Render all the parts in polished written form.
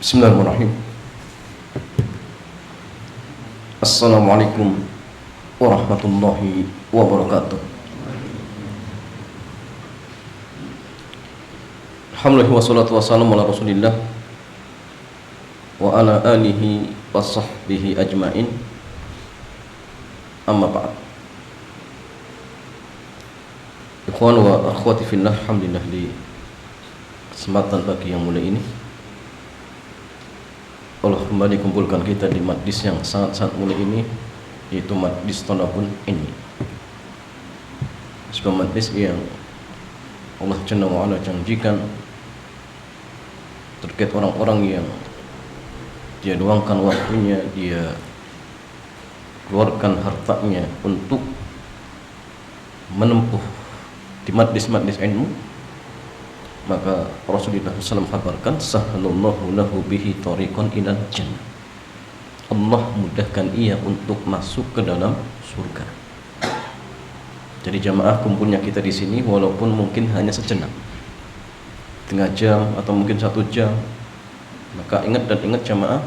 Bismillahirrahmanirrahim. Assalamualaikum warahmatullahi wabarakatuh. Alhamdulillah wassalatu wassalamu ala Rasulillah wa ala alihi wa sahbihi ajmain. Amma ba'd. Ikhwan wa akhwati fillah, alhamdulillah di kesempatan pagi yang mulia ini Allah kembali kumpulkan kita di majlis yang sangat-sangat mulia ini, yaitu majlis Talabul Ilmi. Sebuah majlis yang Allah Jalla wa Ala janjikan terkait orang-orang yang dia luangkan waktunya, dia keluarkan hartanya untuk menempuh di majlis-majlis ilmu, maka Rasulullah SAW kabarkan sahhalallahu lahu bihi tariqan ilal jannah. Allah mudahkan ia untuk masuk ke dalam surga. Jadi jamaah, kumpulnya kita di sini walaupun mungkin hanya sejenak, setengah jam atau mungkin 1 jam, maka ingat jamaah,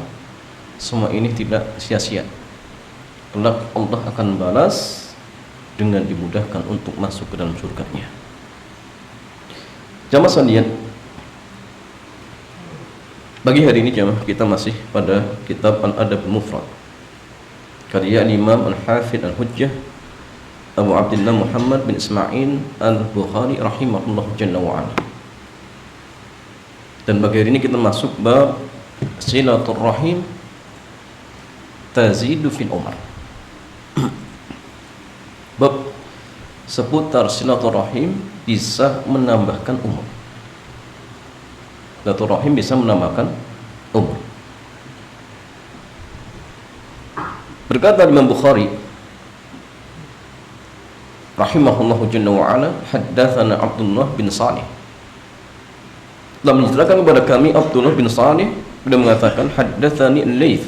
semua ini tidak sia-sia. Kelak Allah akan balas dengan dimudahkan untuk masuk ke dalam surganya. Jamaah sekalian, bagi hari ini jamaah kita masih pada kitab Al-Adab Al-Mufrad karya Imam Al-Hafidh Al-Hujjah Abu Abdullah Muhammad bin Ismail Al-Bukhari rahimahullah jalla wa'ala. Dan bagi hari ini kita masuk bab Silaturrahim tazidu fil umar. Bab seputar silaturahim bisa menambahkan umur. Silaturahim bisa menambahkan umur. Berkata Imam Bukhari rahimahullahu jalla wa ala, haddatsana Abdullah bin Salih. Telah menceritakan kepada kami Abdullah bin Salih, beliau mengatakan haddatsani Al-Laits.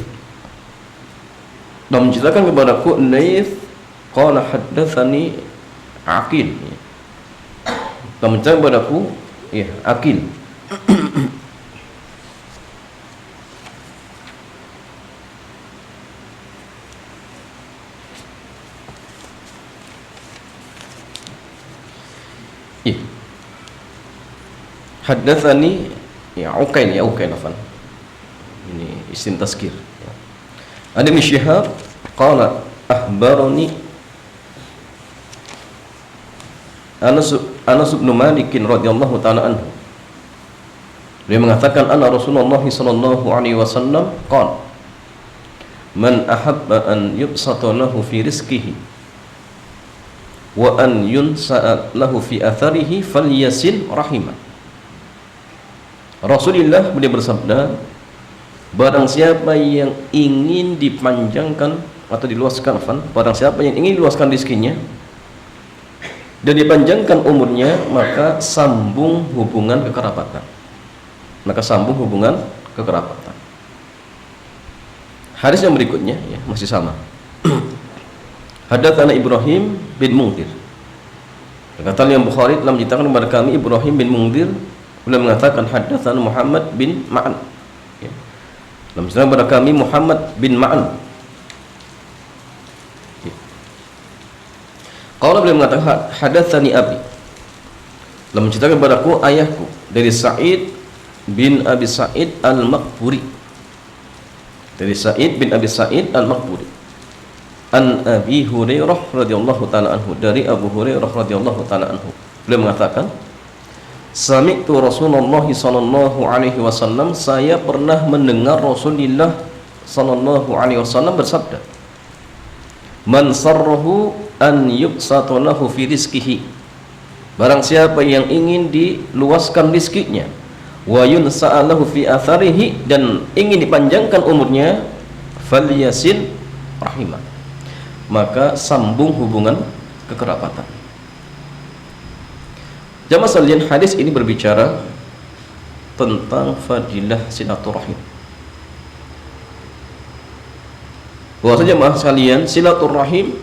Telah menceritakan kepadaku Al-Laits, qala haddatsani Aqil. Telah menceritakan kepadaku Aqil. Haddatsani Uqail, afan. Ini isim tazkir. Ada Ibnu Syihab qala akhbarani Anas bin Malik radhiyallahu ta'ala anhu. Dia mengatakan anna Rasulullah sallallahu alaihi wasallam qala man ahabba an yubsata lahu fi rizqihi wa an yunsa'a lahu fi atharihi falyasil rahimah. Rasulullah beliau bersabda, barang siapa yang ingin dipanjangkan atau diluaskan, barang siapa yang ingin diluaskan rezekinya dan dipanjangkan umurnya, maka sambung hubungan kekerabatan. Hadis yang berikutnya masih sama. Hadatsana Ibrahim bin Mundhir. Kata Imam Bukhari telah menceritakan kepada kami Ibrahim bin Mundhir, beliau mengatakan hadatsana Muhammad bin Ma'an. Telah menceritakan kepada kami Muhammad bin Ma'an. Qala, beliau mengatakan hadatsani abi. Telah menceritakan kepadaku ayahku dari Sa'id bin Abi Sa'id Al-Maqburi. Dari Sa'id bin Abi Sa'id Al-Maqburi. An Abi Hurairah radhiyallahu ta'ala anhu, dari Abu Hurairah radhiyallahu ta'ala anhu. Beliau mengatakan, sami'tu Rasulullah sallallahu alaihi wasallam, saya pernah mendengar Rasulullah sallallahu alaihi wasallam bersabda, man sarrahu an yubsata lahu fi rizqihi, barang siapa yang ingin diluaskan rizkinya, wa yunsa'a lahu fi atharihi, dan ingin dipanjangkan umurnya, falyasil rahimah, maka sambung hubungan kekerabatan. Jamaah sekalian, hadis ini berbicara tentang fadilah silaturahim. Bahwasanya jamaah sekalian, silaturahim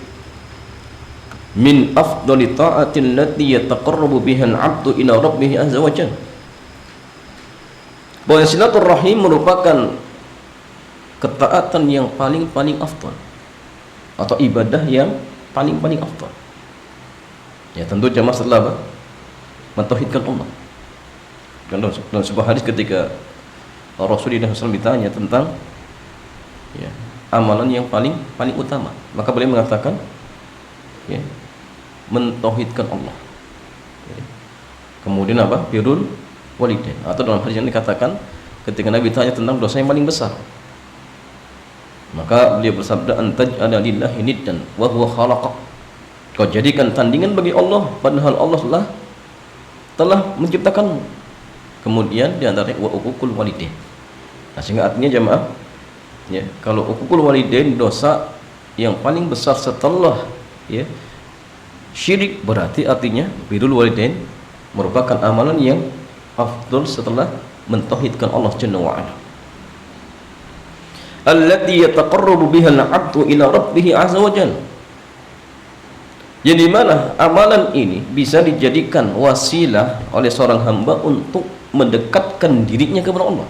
min afdali ta'atin lati yataqarrabu biha al-'abdu ila rabbih azza wa jalla. bahwa silaturahim merupakan ketaatan yang paling afdal atau ibadah yang paling afdal. Ya tentu jamaah setelah apa? Mentauhidkan Allah. Dalam sebuah hadis ketika Rasulullah SAW ditanya tentang ya, amalan yang paling utama, maka beliau mengatakan ya, mentauhidkan Allah. Ya. Kemudian apa? Birrul walidain. Atau dalam hadis yang dikatakan ketika Nabi tanya tentang dosa yang paling besar, maka beliau bersabda, antaj'ala lillahi niddan wa huwa khalaqak. Kau jadikan tandingan bagi Allah padahal Allah telah menciptakanmu. Kemudian di antaranya wa uququl walidain. Nah, sehingga artinya jamaah ya, kalau uququl walidain dosa yang paling besar setelah ya syirik, berarti artinya birrul walidain merupakan amalan yang afdal setelah mentauhidkan Allah Jalla wa Ala. Allati yataqarrabu biha al-'abdu ila rabbih 'azza wa jalla. Jadi mana amalan ini bisa dijadikan wasilah oleh seorang hamba untuk mendekatkan dirinya kepada Allah.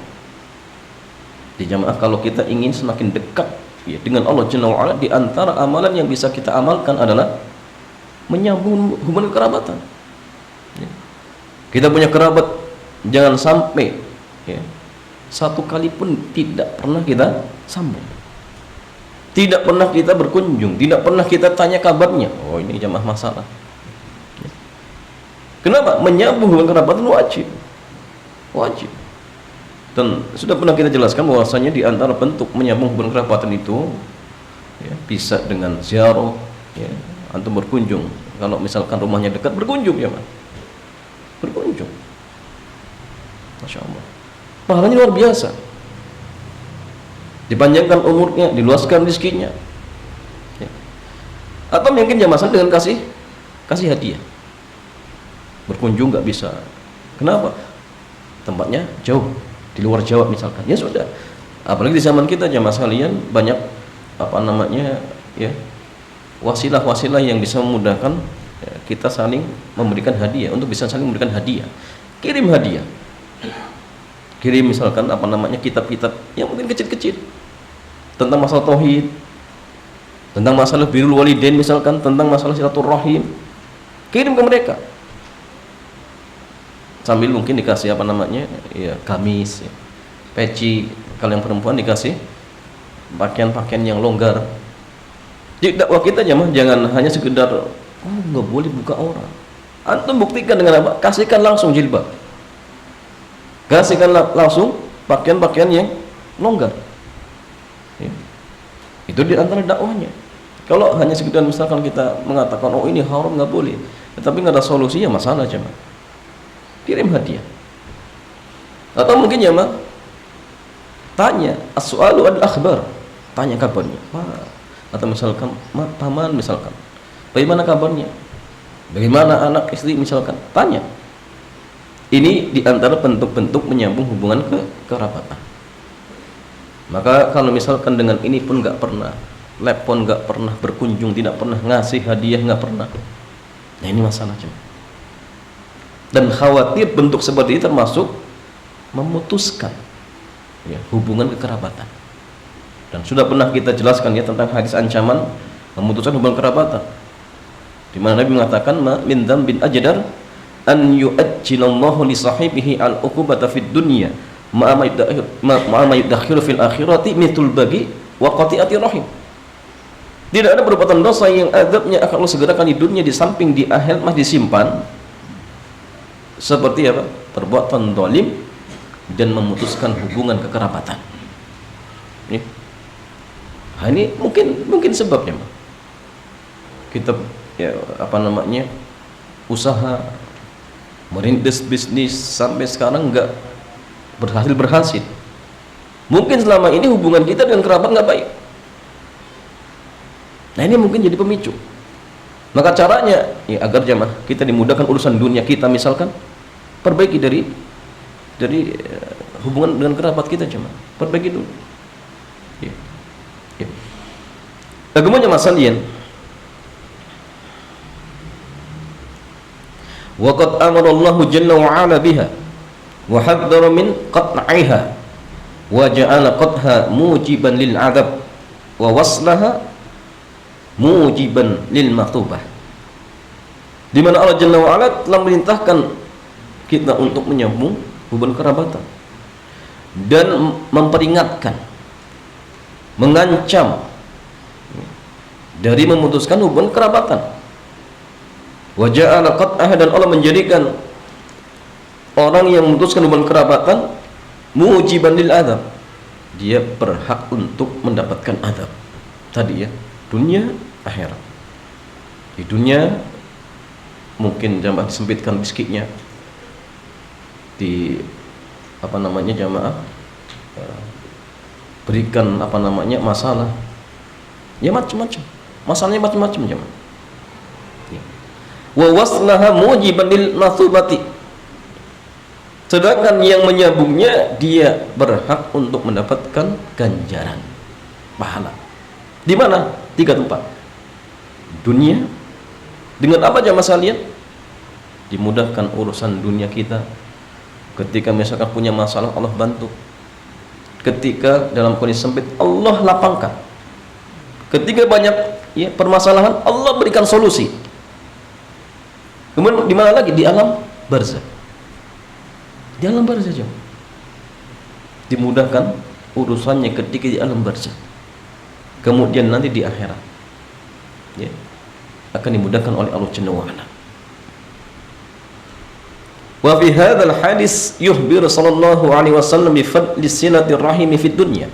Di jamaah, kalau kita ingin semakin dekat ya, dengan Allah Jalla wa Ala, di antara amalan yang bisa kita amalkan adalah menyambung hubungan kerabatan. Ya. Kita punya kerabat, jangan sampai ya, satu kali pun tidak pernah kita sambung, tidak pernah kita berkunjung, tidak pernah kita tanya kabarnya. Oh, ini jamaah masalah. Ya. Kenapa? Menyambung hubungan kerabatan wajib. Dan sudah pernah kita jelaskan bahwasanya di antara bentuk menyambung hubungan kerabatan itu ya, bisa dengan ziarah ya, antum berkunjung. Kalau misalkan rumahnya dekat, berkunjung ya, Mas. Berkunjung. Masya Allah, pahalanya luar biasa, dipanjangkan umurnya, diluaskan rezekinya ya. Atau mungkin jamaah dengan kasih hadiah. Berkunjung nggak bisa, kenapa? Tempatnya jauh, di luar Jawa misalkan, ya sudah. Apalagi di zaman kita jamaah sekalian, banyak apa namanya ya, wasilah-wasilah yang bisa memudahkan ya, kita saling memberikan hadiah, untuk bisa saling memberikan hadiah. Kirim hadiah, kirim misalkan apa namanya kitab-kitab yang mungkin kecil-kecil tentang masalah tauhid, tentang masalah birrul walidain misalkan, tentang masalah silaturahim, kirim ke mereka. Sambil mungkin dikasih apa namanya ya, gamis ya, peci, kalau yang perempuan dikasih pakaian-pakaian yang longgar. Jadi dakwah kita jangan hanya sekedar nggak boleh buka orang. Antum buktikan dengan apa? Kasihkan langsung jilbab, kasihkan langsung pakaian-pakaian yang longgar ya. Itu di antara dakwahnya. Kalau hanya sekedar misalkan kita mengatakan oh ini haram nggak boleh, tetapi nggak ada solusinya, masalah jemaah. Kirim hadiah. Atau mungkin ya mak, tanya as-su'alu al-akhbar, tanya kabarnya. Atau misalkan paman misalkan, bagaimana kabarnya, bagaimana anak istri misalkan, tanya. Ini diantara bentuk-bentuk menyambung hubungan kerabatan. Maka kalau misalkan dengan ini pun nggak pernah, telepon nggak pernah, berkunjung tidak pernah, ngasih hadiah nggak pernah, nah ini masalah cuma. Dan khawatir bentuk seperti ini termasuk memutuskan ya, hubungan kekerabatan. Dan sudah pernah kita jelaskan ya tentang hadis ancaman memutuskan hubungan kerabatan, di mana Nabi mengatakan min dzambin ajdar an yu'ajjilallahu li sahibihi al-uqubata fid dunya ma'a ma yudakhiru fil akhirati mithul bagi wa qati'ati rahim. Tidak ada perbuatan dosa yang adabnya akan Allah segerakan di dunia, di samping di akhirat masih disimpan, seperti apa? Perbuatan zalim dan memutuskan hubungan kekerabatan. Nah, ini mungkin sebabnya kita ya apa namanya usaha merintis bisnis sampai sekarang nggak berhasil. Mungkin selama ini hubungan kita dengan kerabat nggak baik. Nah ini mungkin jadi pemicu. Maka caranya ya agar jamaah kita dimudahkan urusan dunia kita, misalkan perbaiki dari hubungan dengan kerabat kita, jamaah perbaiki dulu. Ya. Ya. Bagaimana masalian? Wa qad amara Allah jalla wa ala biha. wa hadzara min qat'iha wa ja'ala qatha mujiban lil 'adab wa waslaha mujiban lil maktubah. Di mana Allah Jalla wa Ala telah merintahkan kita untuk menyambung hubungan kerabatan dan memperingatkan, mengancam dari memutuskan hubungan kerabatan. Wa ja'ala qat'ah, dan Allah menjadikan orang yang memutuskan hubungan kerabatan mujiban lil adab, dia berhak untuk mendapatkan adab. Tadi ya, dunia akhirat. Di dunia mungkin jamaah disempitkan rezekinya, di apa namanya jamaah berikan apa namanya masalah, ya macam-macam masalahnya, macam-macam jamaah. Wa waslaha mujiban lil mathubati, sedangkan yang menyambungnya dia berhak untuk mendapatkan ganjaran pahala. Di mana? 3 tempat. Dunia, dengan apa jamaah sekalian? Dimudahkan urusan dunia kita. Ketika misalkan punya masalah, Allah bantu. Ketika dalam kondisi sempit, Allah lapangkan. Ketika banyak ya permasalahan, Allah berikan solusi. Kemudian di mana lagi? Di alam barzakh. Di alam barzakh saja dimudahkan urusannya ketika di alam barzakh. Kemudian nanti di akhirat ya akan dimudahkan oleh Allah Jalla wa Ala. Wa fi hadzal hadis yukhbiru sallallahu alaihi wasallam bi fadli silatir rahim fid dunya.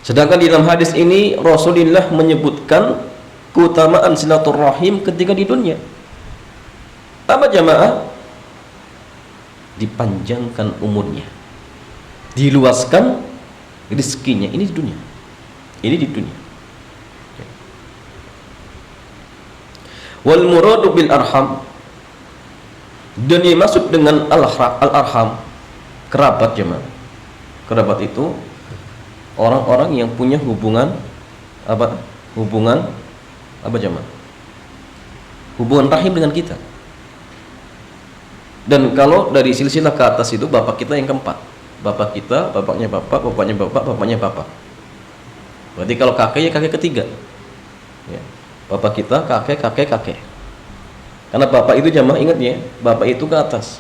Sedangkan di dalam hadis ini Rasulullah menyebutkan keutamaan silaturrahim ketika di dunia. Apa jamaah? Dipanjangkan umurnya, diluaskan rezekinya. Ini di dunia, ini di dunia. Wal muradu bil arham, dan yang masuk dengan al-arham, kerabat jemaah. Kerabat itu orang-orang yang punya hubungan apa? Hubungan apa jemaah? Hubungan rahim dengan kita. Dan kalau dari silsilah ke atas itu bapak kita yang keempat. Bapak kita, bapaknya bapak, bapaknya bapak, bapaknya bapak. Berarti kalau kakek ya kakek ketiga. Ya. Bapak kita, kakek, kakek, kakek. Karena bapak itu jamaah ingat ya, bapak itu ke atas.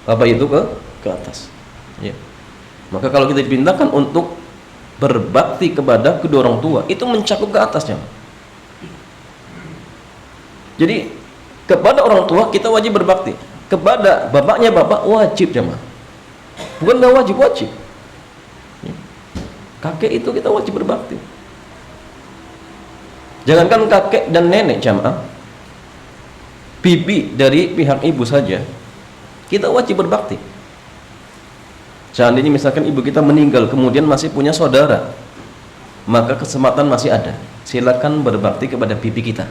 Bapak itu ke atas. Ya. Maka kalau kita dipindahkan untuk berbakti kepada kedua orang tua, itu mencakup ke atas jamaah. Jadi kepada orang tua kita wajib berbakti. Kepada bapaknya bapak wajib jamaah. Bukan nggak wajib, wajib. Ya. Kakek itu kita wajib berbakti. Jangankan kakek dan nenek jamaah, bibi dari pihak ibu saja kita wajib berbakti. Seandainya misalkan ibu kita meninggal kemudian masih punya saudara, maka kesempatan masih ada. Silakan berbakti kepada bibi kita.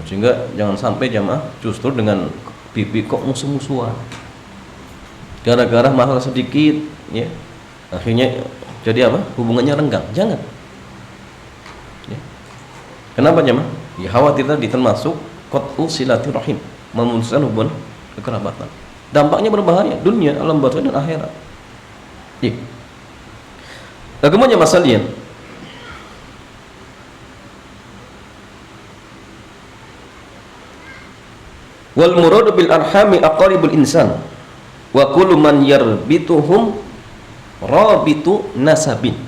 Sehingga jangan sampai jamaah justru dengan bibi kok musuh-musuhan. Gara-gara masalah sedikit ya, akhirnya jadi apa? Hubungannya renggang. Jangan. Kenapa jemaah? Ya khawatir tadi termasuk qat'u silaturahim, memutuskan hubungan kekerabatan. Dampaknya berbahaya dunia, alam barzakh dan akhirat. Ya. Bagaimana masalahnya? Wal muradu bil arhami aqrabul insan wa kullu man yarbituhum rabitu nasabin.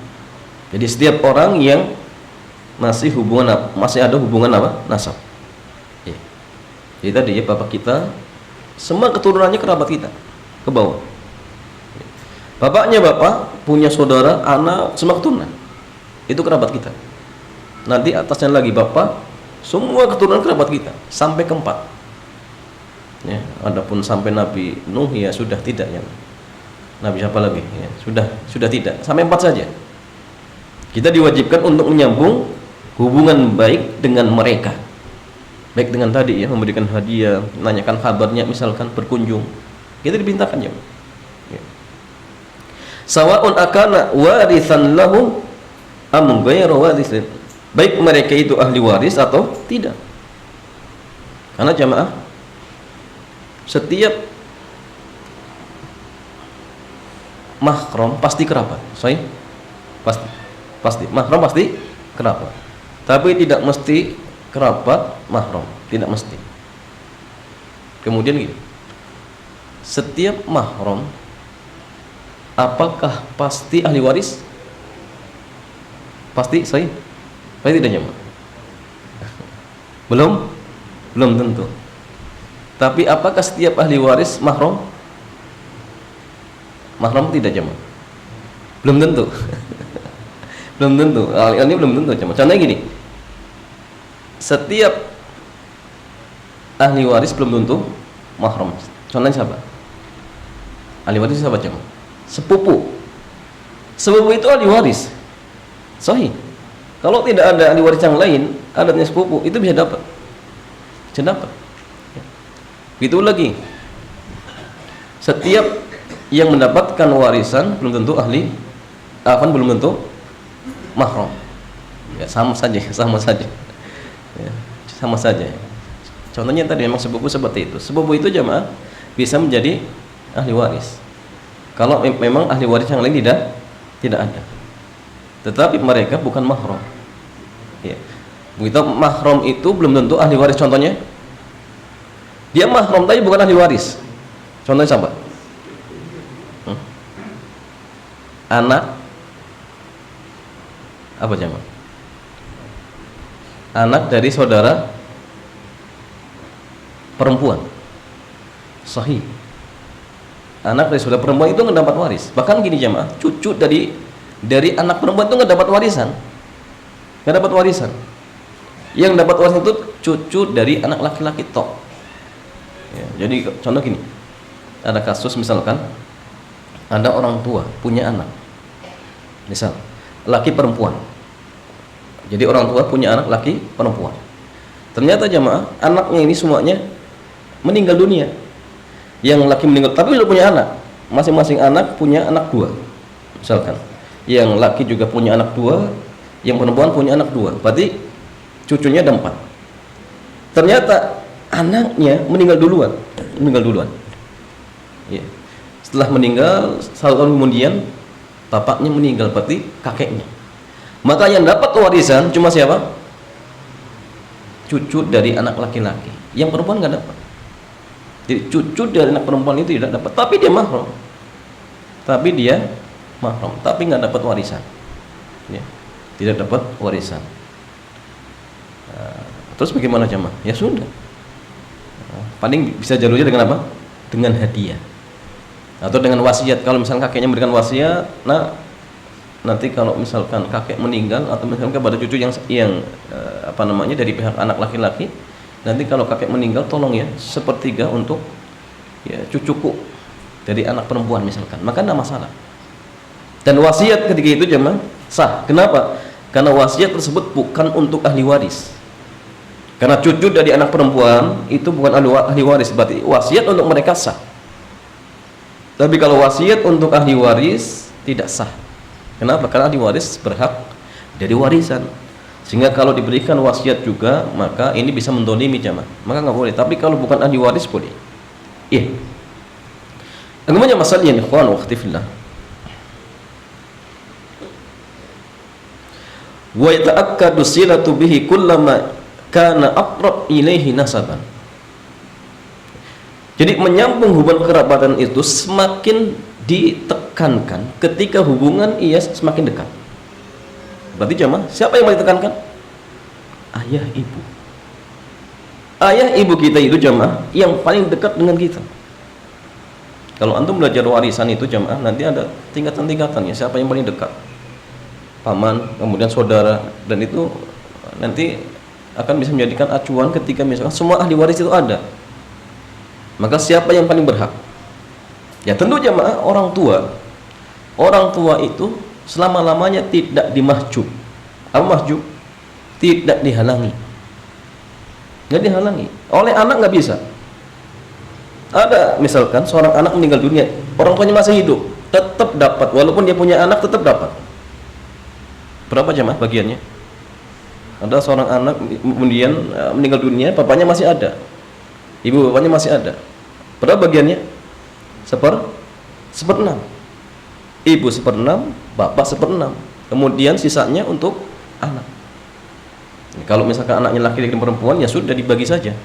Jadi setiap orang yang masih ada hubungan apa? Nasab. Ya. Jadi tadi ya bapak kita, semua keturunannya kerabat kita ke bawah. Ya. Bapaknya bapak punya saudara, anak, semua keturunan. Itu kerabat kita. Nanti atasnya lagi bapak, semua keturunan kerabat kita sampai keempat. Ya, adapun sampai Nabi Nuh ya sudah tidak ya. Nabi siapa lagi? Ya, sudah tidak. Sampai 4 saja. Kita diwajibkan untuk menyambung hubungan baik dengan mereka. Baik dengan tadi ya, memberikan hadiah, menanyakan kabarnya, misalkan berkunjung. Kita dipintakan ya. Sawa'un akana warithan lahum am ghairu warithin. Baik mereka itu ahli waris atau tidak. Karena jamaah, setiap mahram pasti kerabat. Sahih? Pasti. Pasti. Mahram pasti kerabat. Tapi tidak mesti kerabat mahram, tidak mesti. Kemudian gini. Setiap mahram apakah pasti ahli waris? Pasti, sahih? Pasti tidak jemaah? Belum tentu. Tapi apakah setiap ahli waris mahram? Mahram tidak jemaah? Belum tentu. Belum tentu. Ini belum tentu jemaah. Contohnya gini. Setiap ahli waris belum tentu mahram. Contohnya siapa? Ahli waris siapa jemaah? Sepupu. Sepupu itu ahli waris. Sahih. Kalau tidak ada ahli waris yang lain, adatnya sepupu, itu bisa dapat. Bisa dapat. Itu lagi. Setiap yang mendapatkan warisan belum tentu ahli, belum tentu mahram. Ya, sama saja. Ya, sama saja. Contohnya tadi memang sepupu seperti itu. Sepupu itu jemaah bisa menjadi ahli waris. Kalau memang ahli waris yang lain tidak ada. Tetapi mereka bukan mahram. Ya. Begitu mahram itu belum tentu ahli waris. Contohnya, dia mahram tapi bukan ahli waris. Contohnya siapa? Anak apa jemaah? Anak dari saudara perempuan. Sahih. Anak dari saudara perempuan itu nggak dapat waris. Bahkan gini jemaah, cucu dari anak perempuan itu nggak dapat warisan. Nggak dapat warisan. Yang dapat warisan itu cucu dari anak laki-laki tok. Ya, jadi contoh gini, ada kasus misalkan ada orang tua punya anak, misal laki perempuan. Jadi orang tua punya anak laki perempuan. Ternyata jemaah anaknya ini semuanya meninggal dunia. Yang laki meninggal, tapi belum punya anak. Masing-masing anak punya anak dua, misalkan. Yang laki juga punya anak dua, yang perempuan punya anak dua. Berarti cucunya ada 4. Ternyata anaknya meninggal duluan. Ya. Setelah meninggal 1 tahun kemudian bapaknya meninggal, berarti kakeknya. Maka yang dapat warisan cuma siapa? Cucu dari anak laki-laki. Yang perempuan nggak dapat. Jadi cucu dari anak perempuan itu tidak dapat, tapi dia mahram. Tapi nggak dapat warisan. Ya. Tidak dapat warisan. Terus bagaimana jemaah? Ya sudah. Paling bisa jalurnya dengan apa? Dengan hadiah. Atau dengan wasiat. Kalau misalkan kakeknya memberikan wasiat, nanti kalau misalkan kakek meninggal atau misalkan kepada cucu yang dari pihak anak laki-laki, nanti kalau kakek meninggal tolong ya 1/3 untuk ya cucuku dari anak perempuan misalkan, maka tidak masalah. Dan wasiat ketika itu jemaah sah. Kenapa? Karena wasiat tersebut bukan untuk ahli waris. Karena cucu dari anak perempuan itu bukan ahli waris, berarti wasiat untuk mereka sah. Tapi kalau wasiat untuk ahli waris tidak sah. Kenapa? Karena ahli waris berhak dari warisan. Sehingga kalau diberikan wasiat juga, maka ini bisa mendolimi jamaah. Maka nggak boleh. Tapi kalau bukan ahli waris boleh. Iya. Agamanya masalah yang ikhwan wa akhwati fillah. Wa yata'akkadu silatu bihi kullama kana aqrab ilaihi nasaban. Jadi menyambung hubungan kerabatan itu semakin ditekankan ketika hubungan ia semakin dekat. Berarti jamaah, siapa yang paling ditekankan? Ayah ibu. Ayah ibu kita itu jamaah yang paling dekat dengan kita. Kalau antum belajar warisan itu jamaah, nanti ada tingkatan-tingkatannya, siapa yang paling dekat. Paman, kemudian saudara, dan itu nanti akan bisa menjadikan acuan ketika misalkan semua ahli waris itu ada. Maka siapa yang paling berhak? Ya tentu jamaah orang tua. Orang tua itu selama-lamanya tidak dimahjub. Apa mahjub? Tidak dihalangi. Nggak dihalangi. Oleh anak nggak bisa. Ada misalkan seorang anak meninggal dunia, orang tuanya masih hidup, tetap dapat. Walaupun dia punya anak, tetap dapat. Berapa jamaah bagiannya? Ada seorang anak kemudian meninggal dunia, bapaknya masih ada, ibu bapaknya masih ada. Berapa bagiannya? 1/6. ibu 1/6, bapak 1/6. Kemudian sisanya untuk anak. Kalau misalkan anaknya laki-laki dan perempuan, ya sudah dibagi saja.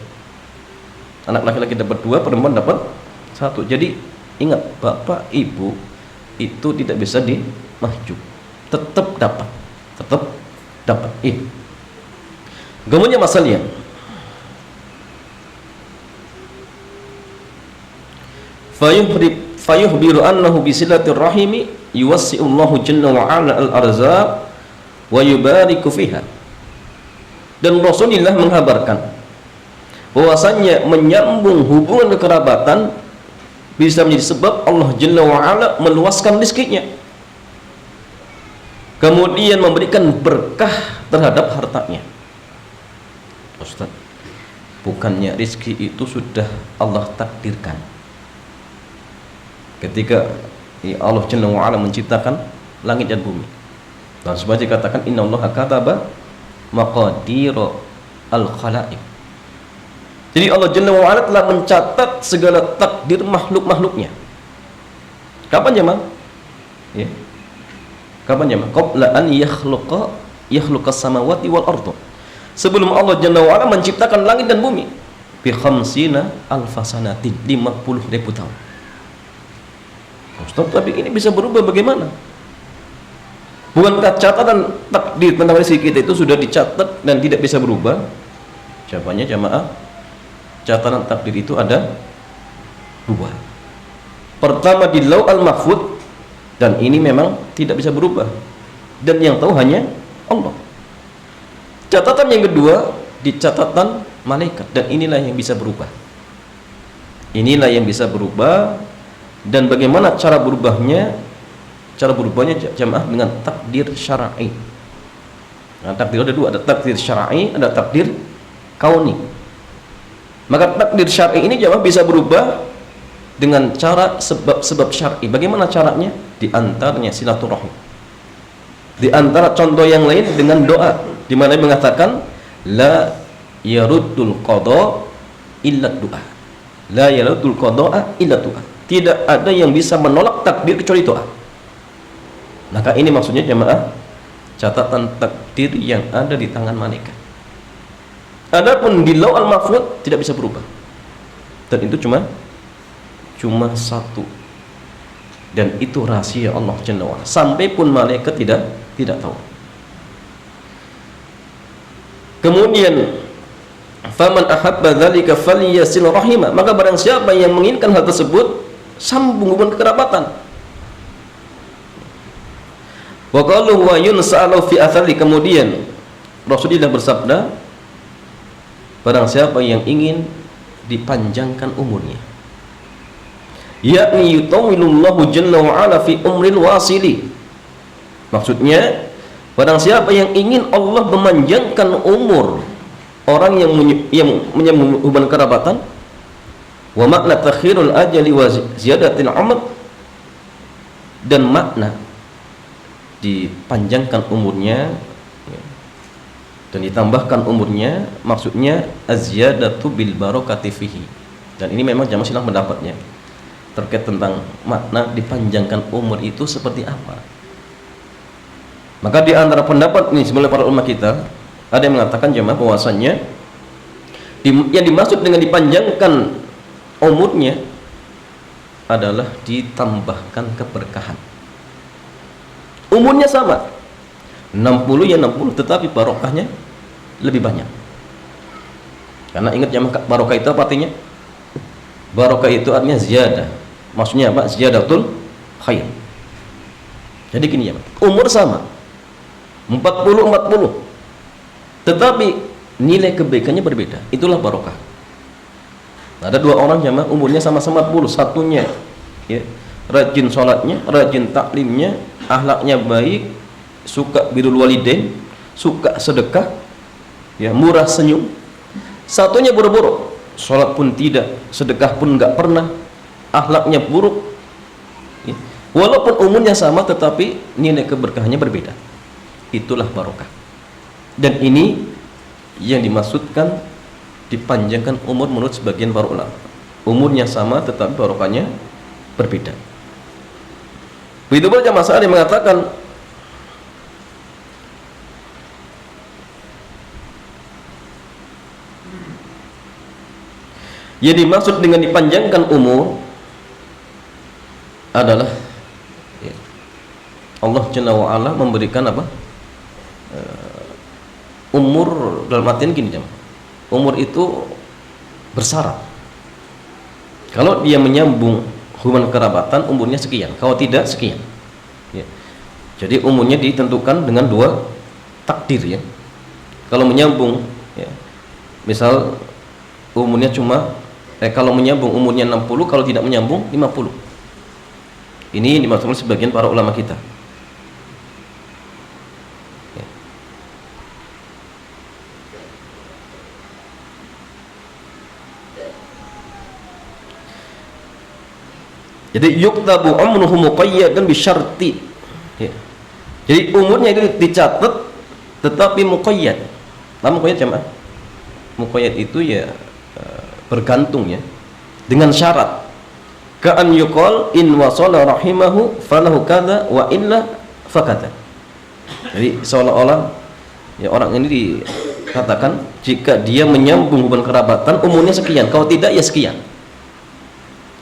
Anak laki-laki dapat 2, perempuan dapat 1. Jadi ingat, bapak ibu itu tidak bisa dimahjub, tetap dapat, ini. Kemudian masalahnya, fayuhbiru annahu bisilatir rahimi yuwassi'ullahu jalla wa ala al-arzaq wa yubariku fiha. Dan Rasulullah menghabarkan bahwasanya menyambung hubungan kekerabatan bisa menjadi sebab Allah Jalla wa Ala meluaskan rezekinya, kemudian memberikan berkah terhadap hartanya. Ustaz, bukannya rezeki itu sudah Allah takdirkan ketika Allah Jalla wa Ala menciptakan langit dan bumi? Dan sebab dikatakan innallaha kataba maqadir al-khalaiq. Jadi Allah Jalla wa Ala telah mencatat segala takdir makhluk-makhluknya. Kapan jemaah? Ya. Kapan jemaah? Qabla an yakhluqas samawati wal ardh. Sebelum Allah Jalla wa Ala menciptakan langit dan bumi. Bi khamsina alfasanatin, 50.000 tahun. Ustaz, tapi ini bisa berubah bagaimana? Bukankah catatan takdir tentang rezeki kita itu sudah dicatat dan tidak bisa berubah? Jawabannya jamaah, catatan takdir itu ada 2. Pertama di Lauh al-Mahfuz, dan ini memang tidak bisa berubah, dan yang tahu hanya Allah. Catatan yang kedua di catatan malaikat, dan inilah yang bisa berubah. Inilah yang bisa berubah. Dan bagaimana cara berubahnya? Cara berubahnya jamaah dengan takdir syar'i. Nah, takdir ada 2, ada takdir syar'i, ada takdir kauni. Maka takdir syar'i ini jamaah bisa berubah dengan cara sebab syar'i. Bagaimana caranya? Di antaranya silaturahim. Di antara contoh yang lain dengan doa, di mana mengatakan la yaruddul qada illa du'a. La yaruddul qada illa du'a. Tidak ada yang bisa menolak takdir kecuali doa. Maka ini maksudnya jemaah, catatan takdir yang ada di tangan malaikat. Adapun di Lauh al-Mahfuz tidak bisa berubah. Dan itu cuma satu. Dan itu rahasia Allah Jalla wa Ala. Sampai pun malaikat tidak tahu. Kemudian faman ahabba dzalika falyasil rahimah. Maka barang siapa yang menginginkan hal tersebut, sambung hubungan kekerabatan. Wa qalu wa yunsa'alu fi athari. Kemudian Rasulullah bersabda, barang siapa yang ingin dipanjangkan umurnya, yakni yutawwilullahu jalla wa ala fi umril wasili. Maksudnya barang siapa yang ingin Allah memanjangkan umur orang yang menyambung hubungan kerabatan, wa makna takhirul ajali wa ziyadatil umr, dan makna dipanjangkan umurnya dan ditambahkan umurnya, maksudnya azyadatu bil barakati fihi. Dan ini memang jamaah silang pendapatnya terkait tentang makna dipanjangkan umur itu seperti apa. Maka di antara pendapat ini sebenarnya para ulama kita, ada yang mengatakan jamaah bahwasannya yang dimaksud dengan dipanjangkan umurnya adalah ditambahkan keberkahan. Umurnya sama 60 ya 60, tetapi barokahnya lebih banyak. Karena ingat jamaah, barokah itu apa artinya? Barokah itu artinya ziyadah. Maksudnya apa? Ziyadatul khair. Jadi gini ya, umur sama 40, tetapi nilai kebaikannya berbeda. Itulah barokah. Ada 2 orang jamaah umurnya sama-sama 40, satunya ya rajin sholatnya, rajin taklimnya, akhlaknya baik, suka birrul walidain, suka sedekah, ya murah senyum. Satunya boro-boro, sholat pun tidak, sedekah pun nggak pernah, akhlaknya buruk. Ya. Walaupun umurnya sama, tetapi nilai keberkahannya berbeda. Itulah barokah. Dan ini yang dimaksudkan dipanjangkan umur menurut sebagian para ulama. Umurnya sama, tetapi barokahnya berbeda. Begitu pula jamaah sekalian mengatakan yang dimaksud dengan dipanjangkan umur adalah ya, Allah Jalla wa Ala memberikan apa? Umur dalam artian gini jemaah. Umur itu bersyarat. Kalau dia menyambung hubungan kerabatan umurnya sekian, kalau tidak sekian. Ya. Jadi umurnya ditentukan dengan dua takdir ya. Kalau menyambung ya, misal umurnya cuma kalau menyambung umurnya 60, kalau tidak menyambung 50. Ini dimaksudkan sebagian para ulama kita. Ya. Jadi yuktabu umruhu muqayyadan bi syarti. Ya. Jadi umurnya itu dicatat tetapi muqayyad. Apa muqayyad jemaah? Muqayyad itu ya bergantung ya dengan syarat. Ka'an yuqal in wasala rahimahu falahu kadza wa illa fakadza. Jadi seolah-olah ya orang ini dikatakan jika dia menyambung hubungan kerabatan umurnya sekian, kalau tidak ya sekian.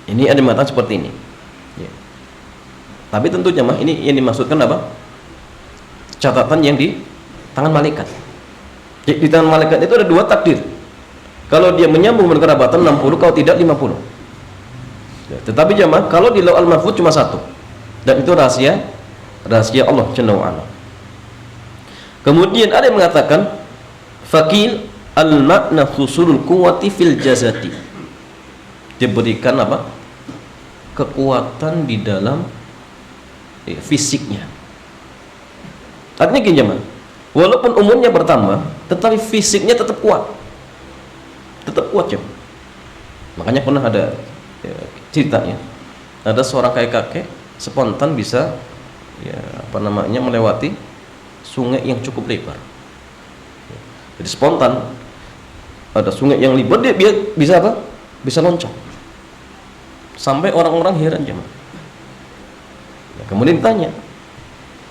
Ini ada mata seperti ini. Ya. Tapi tentu jemaah ini yang dimaksudkan apa? Catatan yang di tangan malaikat. Di tangan malaikat itu ada dua takdir. Kalau dia menyambung hubungan kerabatan 60, kalau tidak 50. Ya, tetapi jemaah kalau di Lauhul Mahfuz cuma satu. Dan itu rahasia Allah Jalla wa Ala. Kemudian ada yang mengatakan faqil al-makna husulul quwwati fil jazati. Diberikan apa? Kekuatan di dalam fisiknya. Artinya gini jemaah, walaupun umurnya bertambah tetapi fisiknya tetap kuat. Tetap kuat jemaah. Makanya pernah ada ceritanya, ada seorang kakek spontan bisa melewati sungai yang cukup lebar. Jadi spontan ada sungai yang lebar dia bisa apa? Bisa loncat. Sampai orang-orang heran jemaah. Kemudian ditanya.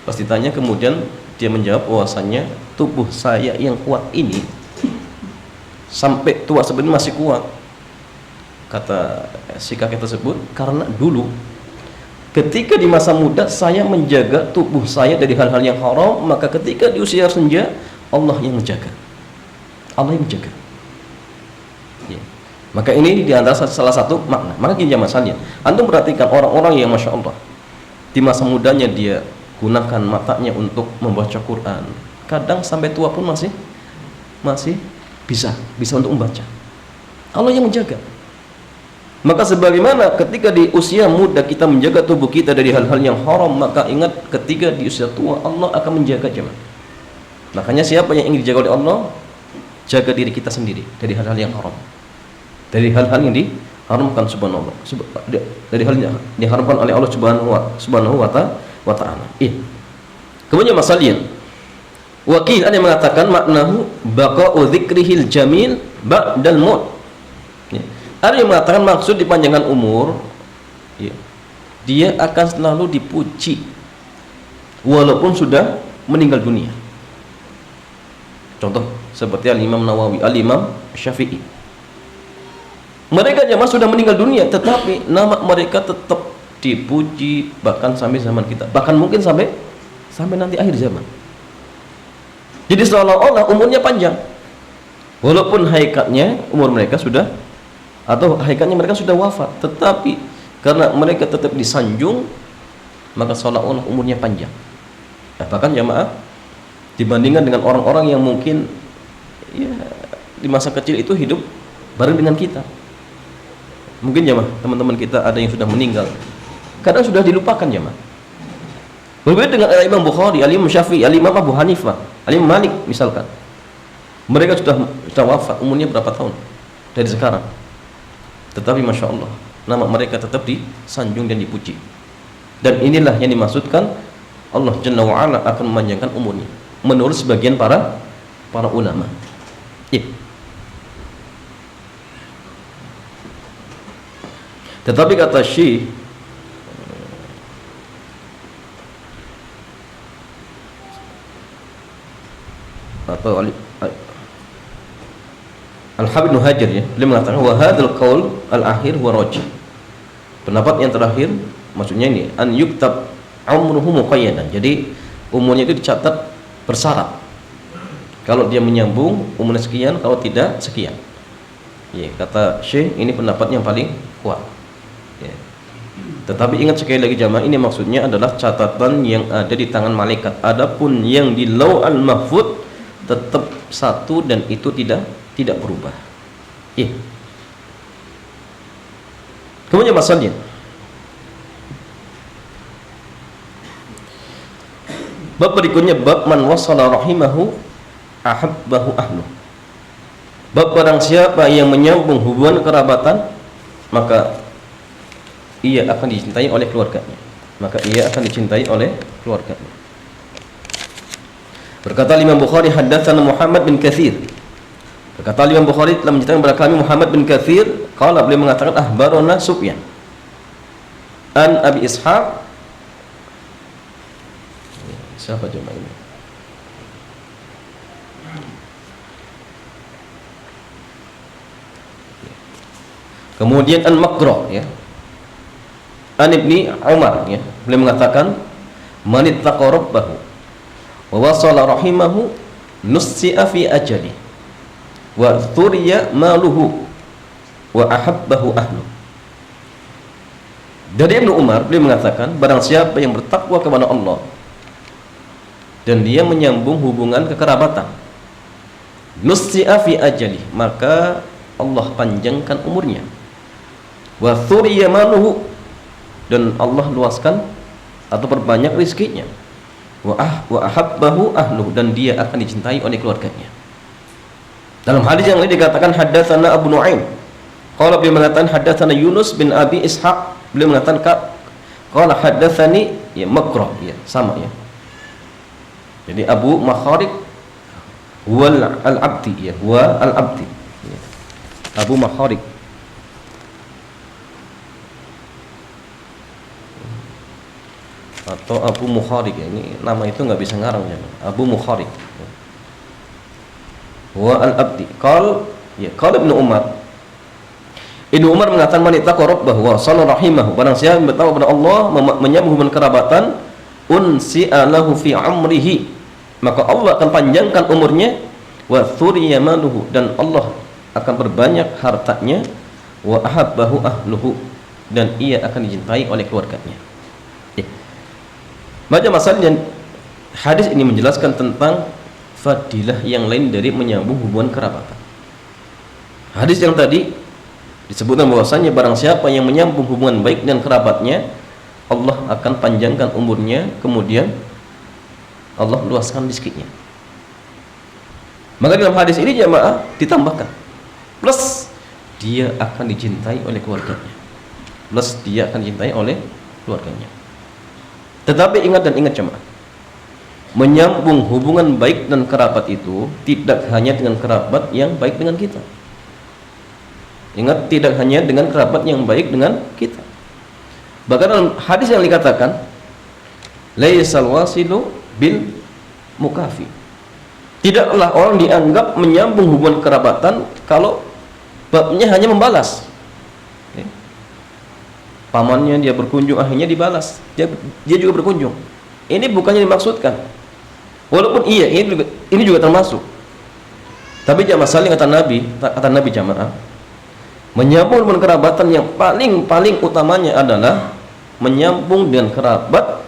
Pas ditanya kemudian dia menjawab bahwasannya tubuh saya yang kuat ini sampai tua sebenarnya masih kuat. Kata si kakek tersebut karena dulu ketika di masa muda saya menjaga tubuh saya dari hal-hal yang haram, maka ketika di usia senja Allah yang menjaga. Allah yang menjaga. Ya. Maka ini diantara salah satu makna. Maka gini jamaah sekalian, antum perhatikan orang-orang yang masya Allah di masa mudanya dia gunakan matanya untuk membaca Quran. Kadang sampai tua pun masih bisa untuk membaca. Allah yang menjaga. Maka sebagaimana ketika di usia muda kita menjaga tubuh kita dari hal-hal yang haram, maka ingat ketika di usia tua Allah akan menjaga jemaah. Makanya siapa yang ingin dijaga oleh Allah, jaga diri kita sendiri dari hal-hal yang haram, dari hal-hal yang diharamkan subhanallah, dari hal yang diharamkan oleh Allah subhanahu wa ta'ala. Kemudian masalian wakil ada yang mengatakan maknahu baqa'u dzikrihil jamil ba'dal maut. Ada yang mengatakan maksud dipanjangkan umur dia akan selalu dipuji walaupun sudah meninggal dunia. Contoh seperti Al-Imam Nawawi, Al-Imam Syafi'i. Mereka jemaah sudah meninggal dunia tetapi nama mereka tetap dipuji bahkan sampai zaman kita, bahkan mungkin sampai nanti akhir zaman. Jadi seolah-olah umurnya panjang walaupun hakikatnya umur mereka sudah, atau hakikatnya mereka sudah wafat, tetapi karena mereka tetap disanjung maka seolah-olah umurnya panjang. Bahkan jamaah dibandingkan dengan orang-orang yang mungkin ya di masa kecil itu hidup bareng dengan kita. Mungkin jamaah teman-teman kita ada yang sudah meninggal, kadang sudah dilupakan jamaah. Berbeda dengan Imam Bukhari, Imam Syafi'i, Imam Abu Hanifah, Imam Malik misalkan. Mereka sudah wafat, umurnya berapa tahun dari sekarang. Tetapi masya Allah nama mereka tetap disanjung dan dipuji. Dan inilah yang dimaksudkan Allah Jalla wa Ala akan memanjangkan umurnya menurut sebagian para ulama. Tetapi kata Syekh atau Al-Habib Ibnu Hajar ya, beliau mengatakan wa hadzal qaul al-akhir huwa rajih. Pendapat yang terakhir maksudnya ini an yuktab umruhu muqayyadan. Jadi umurnya itu dicatat bersyarat. Kalau dia menyambung umurnya sekian, kalau tidak sekian. Ya, kata Syekh ini pendapat yang paling kuat. Ya. Tetapi ingat sekali lagi jamaah, ini maksudnya adalah catatan yang ada di tangan malaikat. Adapun yang di Lauhul Mahfuz tetap satu dan itu tidak berubah. Ya. Kemudian masalahnya bab berikutnya, bab man wasala rahimahu ahabbahu ahlu. Bab barang siapa yang menyambung hubungan kerabatan, maka ia akan dicintai oleh keluarganya. Maka ia akan dicintai oleh keluarganya. Berkata Imam Bukhari, haddatsana Muhammad bin Katsir. Berkata Imam Bukhari telah menceritakan kepada kami Muhammad bin Katsir, qala, beliau mengatakan ahbarana Sufyan an Abi Ishaq. Siapa jemaah ini? Kemudian Al-Maqra ya. An Ibni Umar ya. Beliau mengatakan man ittaqa rabbahu wa wasala rahimahu nussi'a fi ajali wa thuriya maluhu wa ahabbahu ahlu. Dari Ibnu Umar beliau mengatakan barang siapa yang bertakwa kepada Allah dan dia menyambung hubungan kekerabatan, nussi'a fi ajali, maka Allah panjangkan umurnya. Wa thuriya maluhu, dan Allah luaskan atau perbanyak rezekinya. Wa ahabbahu ahluhu, dan dia akan dicintai oleh keluarganya. Dalam hadis yang lain dikatakan haddatsana Abu Nuaim. Qala, beliau mengatakan haddatsana Yunus bin Abi Ishaq. Beliau mengatakan qala haddatsani ya Maqra, ya sama ya. Jadi Abu Makharik wal al-Abdi ya, wa al-Abdi. Ya. Abu Makharik. Atau Abu Mukharik ya, ini nama itu nggak bisa ngarang ya. Abu Mukharik wa al-Abdi qal ya, qala Ibnu Umar. Ibnu Umar mengatakan man ittaqa rabbahu wa salla rahimahu, barang siapa yang bertakwa kepada Allah, menyambung hubungan kerabatan, unsi'a lahu fi amrihi, maka Allah akan panjangkan umurnya, wa thuriya maluhu, dan Allah akan berbanyak hartanya, wa ahabbahu ahluhu, dan ia akan dicintai oleh keluarganya. Baca masalahnya, hadis ini menjelaskan tentang fadilah yang lain dari menyambung hubungan kerabatan. Hadis yang tadi disebutkan bahwasanya barang siapa yang menyambung hubungan baik dan kerabatnya, Allah akan panjangkan umurnya, kemudian Allah luaskan rezekinya. Maka dalam hadis ini jemaah ditambahkan plus dia akan dicintai oleh keluarganya. Plus dia akan dicintai oleh keluarganya. Tetapi ingat jemaah, menyambung hubungan baik dan kerabat itu tidak hanya dengan kerabat yang baik dengan kita. Ingat, tidak hanya dengan kerabat yang baik dengan kita. Bahkan dalam hadis yang dikatakan laisal wasilu bil mukafi, tidaklah orang dianggap menyambung hubungan kerabatan kalau babnya hanya membalas. Pamannya dia berkunjung, akhirnya dibalas, dia juga berkunjung. Ini bukannya dimaksudkan, walaupun iya ini juga termasuk. Tapi jamaah saling kata Nabi jamaah, menyambung hubungan kerabatan yang paling utamanya adalah menyambung dengan kerabat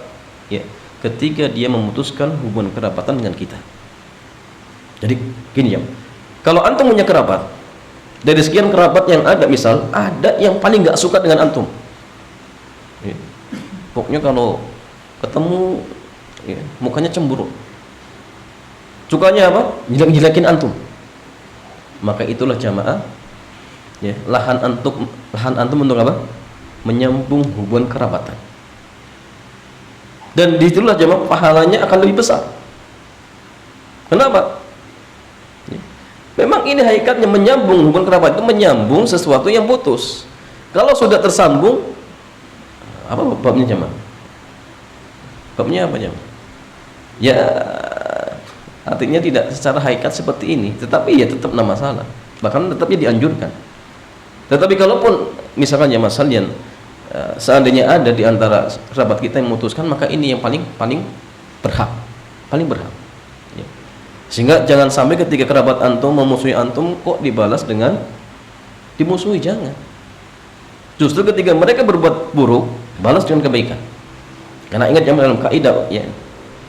ya, ketika dia memutuskan hubungan kerabatan dengan kita. Jadi gini ya, kalau antum punya kerabat, dari sekian kerabat yang ada, misal ada yang paling gak suka dengan antum ya, pokoknya kalau ketemu ya, mukanya cemburu, sukanya apa? Jelek-jelekin antum. Maka itulah jamaah ya, lahan antum untuk apa? Menyambung hubungan kerabatan. Dan disitulah jemaah pahalanya akan lebih besar. Kenapa? Ya. Memang ini hakikatnya menyambung hubungan kerabat itu menyambung sesuatu yang putus. Kalau sudah tersambung, apa babnya jemaah? Babnya apa jemaah? Ya Artinya tidak secara hakikat seperti ini, tetapi ya tetap enggak masalah, bahkan tetapnya dianjurkan. Tetapi kalaupun misalkan ya masalian, seandainya ada di antara kerabat kita yang memutuskan, maka ini yang paling berhak, ya. Sehingga jangan sampai ketika kerabat antum memusuhi antum kok dibalas dengan dimusuhi, jangan. Justru ketika mereka berbuat buruk, balas dengan kebaikan. Karena ingat jamaah, dalam kaidah ya,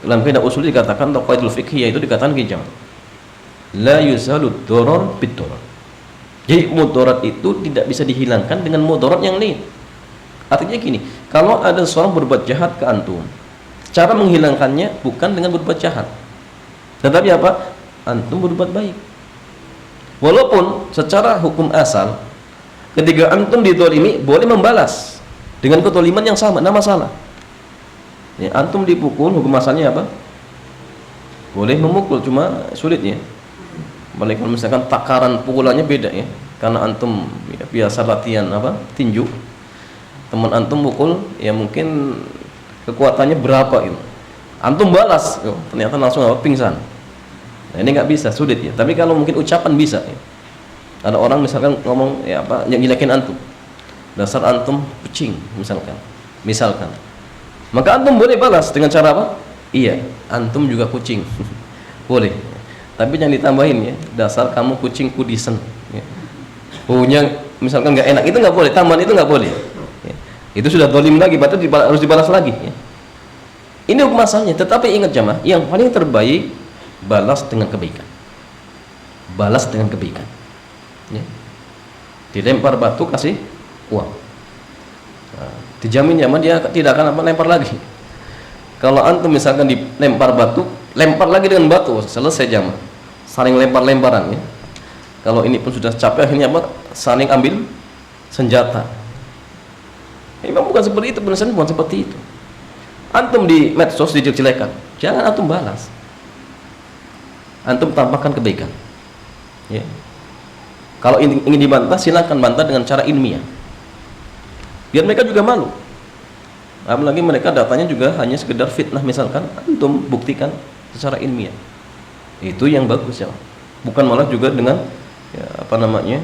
dalam kaidah usul dikatakan, atau qaidul fikih, yaitu dikatakan gini, la yuzalu doror bid-doror. Jadi mudarat itu tidak bisa dihilangkan dengan mudarat yang lain. Artinya gini, kalau ada seorang berbuat jahat ke antum, cara menghilangkannya bukan dengan berbuat jahat, tetapi apa? Antum berbuat baik. Walaupun secara hukum asal, ketika antum dizalimi boleh membalas dengan kezaliman yang sama, tidak masalah. Ya, antum dipukul, hukum asalnya apa? Boleh memukul, cuma sulitnya. Kalau misalkan takaran pukulannya beda ya, karena antum ya, biasa latihan apa? Tinju. Teman antum pukul, ya mungkin kekuatannya berapa gitu. Antum balas, ternyata langsung apa? Pingsan. Nah, ini nggak bisa, sulit ya. Tapi kalau mungkin ucapan bisa. Ya. Ada orang misalkan ngomong ya apa, yang jelekin antum, dasar antum kucing misalkan, maka antum boleh balas dengan cara apa? Iya, antum juga kucing, boleh. Tapi jangan ditambahin ya, dasar kamu kucing kudisen. Ya. Punya misalkan nggak enak, itu nggak boleh, tambahan itu nggak boleh. Ya. Itu sudah zalim lagi, berarti harus dibalas lagi. Ya. Ini hukum asalnya. Tetapi ingat jamaah, yang paling terbaik balas dengan kebaikan. Balas dengan kebaikan. Ya. Dilempar batu kasih uang. Nah, dijamin jamaah dia tidak akan apa lempar lagi. Kalau antum misalkan dilempar batu, lempar lagi dengan batu, selesai jamaah. Saling lempar-lemparan ya. Kalau ini pun sudah capek, akhirnya apa? Saling ambil senjata. Memang bukan seperti itu, benar bukan seperti itu. Antum di medsos dijelek-jelekan, jangan antum balas. Antum tampakkan kebaikan. Ya. Kalau ingin dibantah, silakan bantah dengan cara ilmiah. Biar mereka juga malu. Apalagi mereka datanya juga hanya sekedar fitnah misalkan, antum buktikan secara ilmiah. Itu yang bagus ya. Bukan malah juga dengan ya, apa namanya?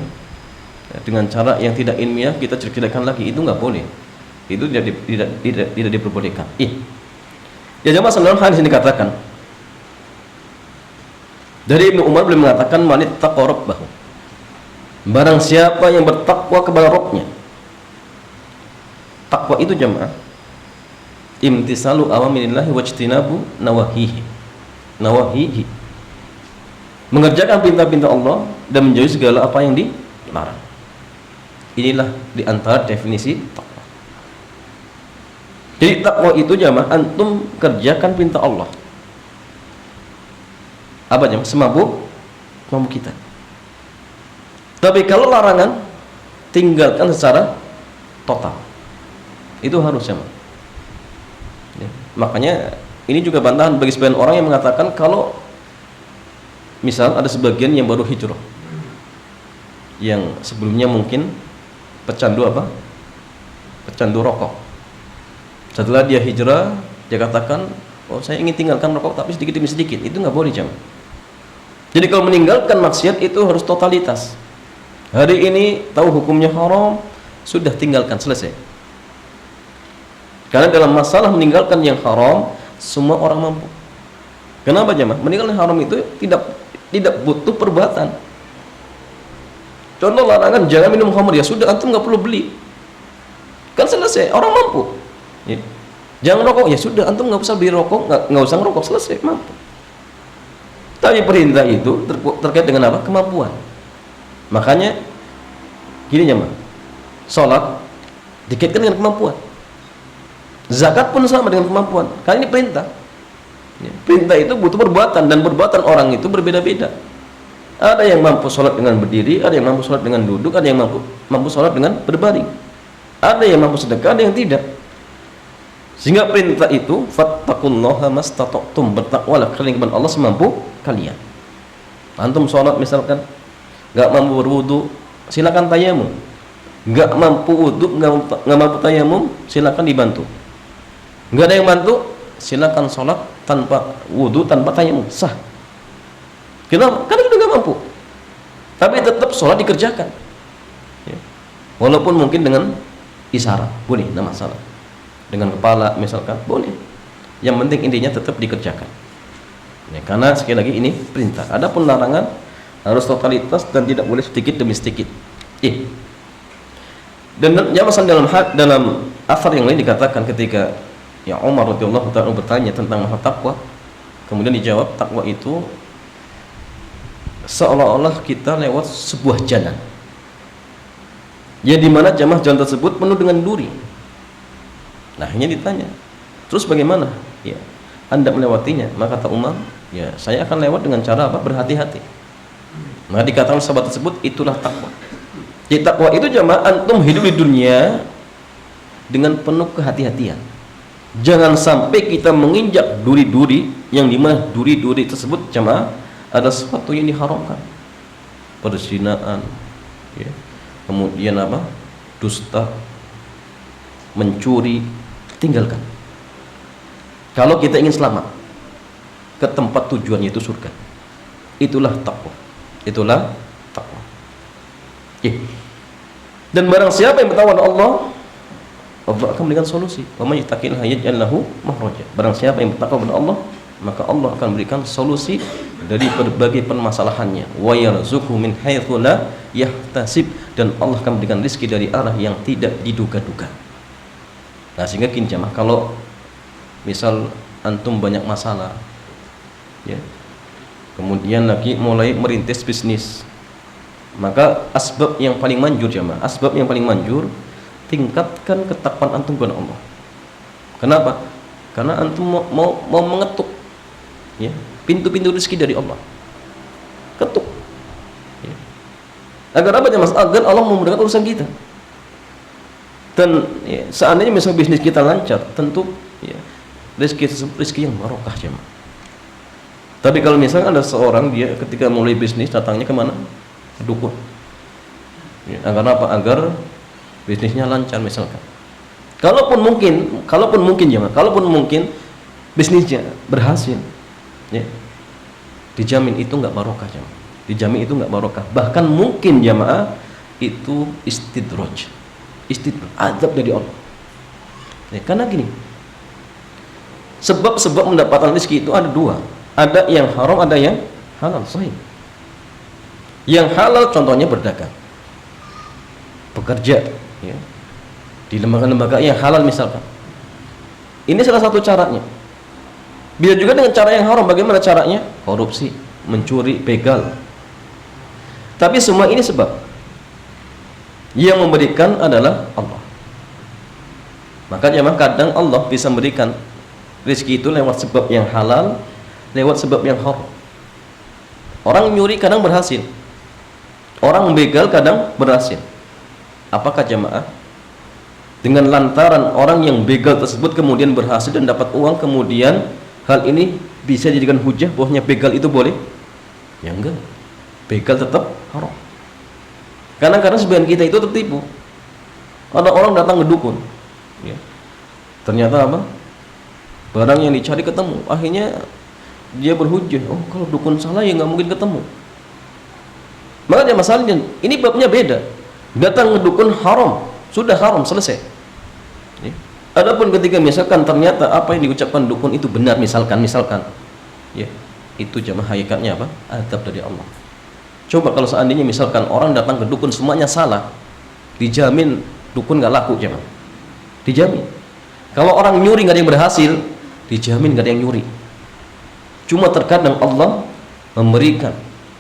Ya, dengan cara yang tidak ilmiah kita jelek-jelekan lagi, itu nggak boleh. Itu tidak diperbolehkan. Ya jamaah sekalian, hadis ini dikatakan dari Ibnu Umar beliau mengatakan manit taqarrab bahu. Barang siapa yang bertakwa kepada Rabbnya. Takwa itu jamaah imtisalu awamirillahi wajtinabu nawahihi. Mengerjakan perintah-perintah Allah dan menjauhi segala apa yang dilarang. Inilah diantara definisi takwa. Jadi takwa itu jamaah antum kerjakan perintah Allah. Apa jamaah? Semampu kita. Tapi kalau larangan, tinggalkan secara total. Itu harus jamaah. Ya. Makanya ini juga bantahan bagi sebagian orang yang mengatakan kalau misal ada sebagian yang baru hijrah, yang sebelumnya mungkin pecandu apa? Pecandu rokok. Setelah dia hijrah, dia katakan, oh saya ingin tinggalkan rokok tapi sedikit demi sedikit. Itu nggak boleh jamaah. Jadi kalau meninggalkan maksiat itu harus totalitas. Hari ini tahu hukumnya haram, sudah tinggalkan, selesai. Karena dalam masalah meninggalkan yang haram, semua orang mampu. Kenapa jamaah? Meninggalkan haram itu tidak butuh perbuatan. Contoh larangan jangan minum khamr, ya sudah antum nggak perlu beli, kan selesai, orang mampu. Ya. Jangan rokok, ya sudah antum nggak usah beli rokok, nggak usah ngerokok, selesai, mampu. Tapi perintah itu terkait dengan apa? Kemampuan. Makanya gini jamaah, sholat dikaitkan dengan kemampuan, zakat pun sama dengan kemampuan, karena ini perintah. Ya, perintah itu butuh perbuatan, dan perbuatan orang itu berbeda-beda. Ada yang mampu sholat dengan berdiri, ada yang mampu sholat dengan duduk, ada yang mampu sholat dengan berbaring, ada yang mampu sedekah, ada yang tidak. Sehingga perintah itu fattaqullaha mastata'tum, bertakwalah kalian kepada Allah semampu kalian. Antum sholat misalkan nggak mampu berwudu, silakan tayamum. Nggak mampu wudu, nggak mampu tayamum, silakan dibantu. Nggak ada yang bantu, silakan sholat tanpa wudu, tanpa tayamum, sah. Kenapa? Karena kita nggak mampu. Tapi tetap sholat dikerjakan. Ya. Walaupun mungkin dengan isyarat, boleh, nggak masalah. Dengan kepala misalkan, boleh. Yang penting intinya tetap dikerjakan. Ya, karena sekali lagi ini perintah. Adapun larangan harus totalitas dan tidak boleh sedikit demi sedikit. Dan ya masalah dalam asar yang lain dikatakan ketika ya Umar radhiyallahu ta'ala bertanya tentang masalah takwa, kemudian dijawab takwa itu seolah-olah kita lewat sebuah jalan, ya di mana jalan tersebut penuh dengan duri. Nah ini ditanya, terus bagaimana? Ya, Anda melewatinya? Maka kata Umar, ya saya akan lewat dengan cara apa? Berhati-hati. Maka dikatakan sahabat tersebut, itulah takwa. Jadi takwa itu jamaah antum hidup di dunia dengan penuh kehati-hatian. Jangan sampai kita menginjak duri-duri yang dimana duri-duri tersebut jamaah ada sesuatu yang diharamkan, perzinahan, ya. Kemudian apa? Dusta, mencuri, tinggalkan. Kalau kita ingin selamat ke tempat tujuannya itu surga, itulah takwa. Itulah takwa. Dan barang siapa yang bertakwa Allah, Allah akan memberikan solusi. Wa may yattaqillah yaj'al lahu makhraja. Barang siapa yang bertakwa kepada Allah, maka Allah akan memberikan solusi dari berbagai permasalahannya. Wa yarzuqhu min haitsu la yahtasib, dan Allah akan memberikan rezeki dari arah yang tidak diduga-duga. Nah, sehingga gini jamaah, kalau misal antum banyak masalah, ya, kemudian lagi mulai merintis bisnis, maka asbab yang paling manjur jamaah, asbab yang paling manjur, tingkatkan ketakwaan antum kepada Allah. Kenapa? Karena antum mau mengetuk, ya, pintu-pintu rezeki dari Allah. Ketuk, ya. Agar apa jemaah? Agar Allah memudahkan urusan kita. Dan ya, seandainya misalnya bisnis kita lancar, tentu ya, rezeki tersebut rezeki yang barokah jemaah. Tapi kalau misalnya ada seorang dia ketika mulai bisnis datangnya kemana? Dukun. Ya, agar apa? Agar bisnisnya lancar misalkan. Kalaupun mungkin jemaah, kalaupun mungkin bisnisnya berhasil, ya, dijamin itu nggak barokah jemaah. Dijamin itu nggak barokah. Bahkan mungkin jemaah itu istidraj, azab dari Allah. Ya, karena gini, sebab-sebab mendapatkan rezeki itu ada dua. Ada yang haram, ada yang halal. Sahih. Yang halal contohnya berdagang, bekerja, ya, di lembaga-lembaga yang halal misalkan. Ini salah satu caranya. Bila juga dengan cara yang haram, bagaimana caranya? Korupsi, mencuri, begal. Tapi semua ini sebab. Yang memberikan adalah Allah. Makanya kadang Allah bisa memberikan rezeki itu lewat sebab yang halal, lewat sebab yang haram. Orang nyuri kadang berhasil, orang begal kadang berhasil. Apakah jamaah dengan lantaran orang yang begal tersebut kemudian berhasil dan dapat uang, kemudian hal ini bisa dijadikan hujah bahwasanya begal itu boleh? Ya enggak, begal tetap haram. Karena sebagian kita itu tertipu. Ada orang datang ke dukun, ya, ternyata apa? Barang yang dicari ketemu. Akhirnya dia berhujah, oh kalau dukun salah ya nggak mungkin ketemu. Makanya masalahnya ini babnya beda. Datang ke dukun haram, sudah haram, selesai. Ya. Adapun ketika misalkan ternyata apa yang diucapkan dukun itu benar, misalkan, ya, itu jamaah hakikatnya apa? Adab dari Allah. Coba kalau seandainya misalkan orang datang ke dukun semuanya salah, dijamin dukun nggak laku jamaah. Dijamin. Kalau orang nyuri nggak ada yang berhasil, dijamin nggak ada yang nyuri. Cuma terkadang Allah memberikan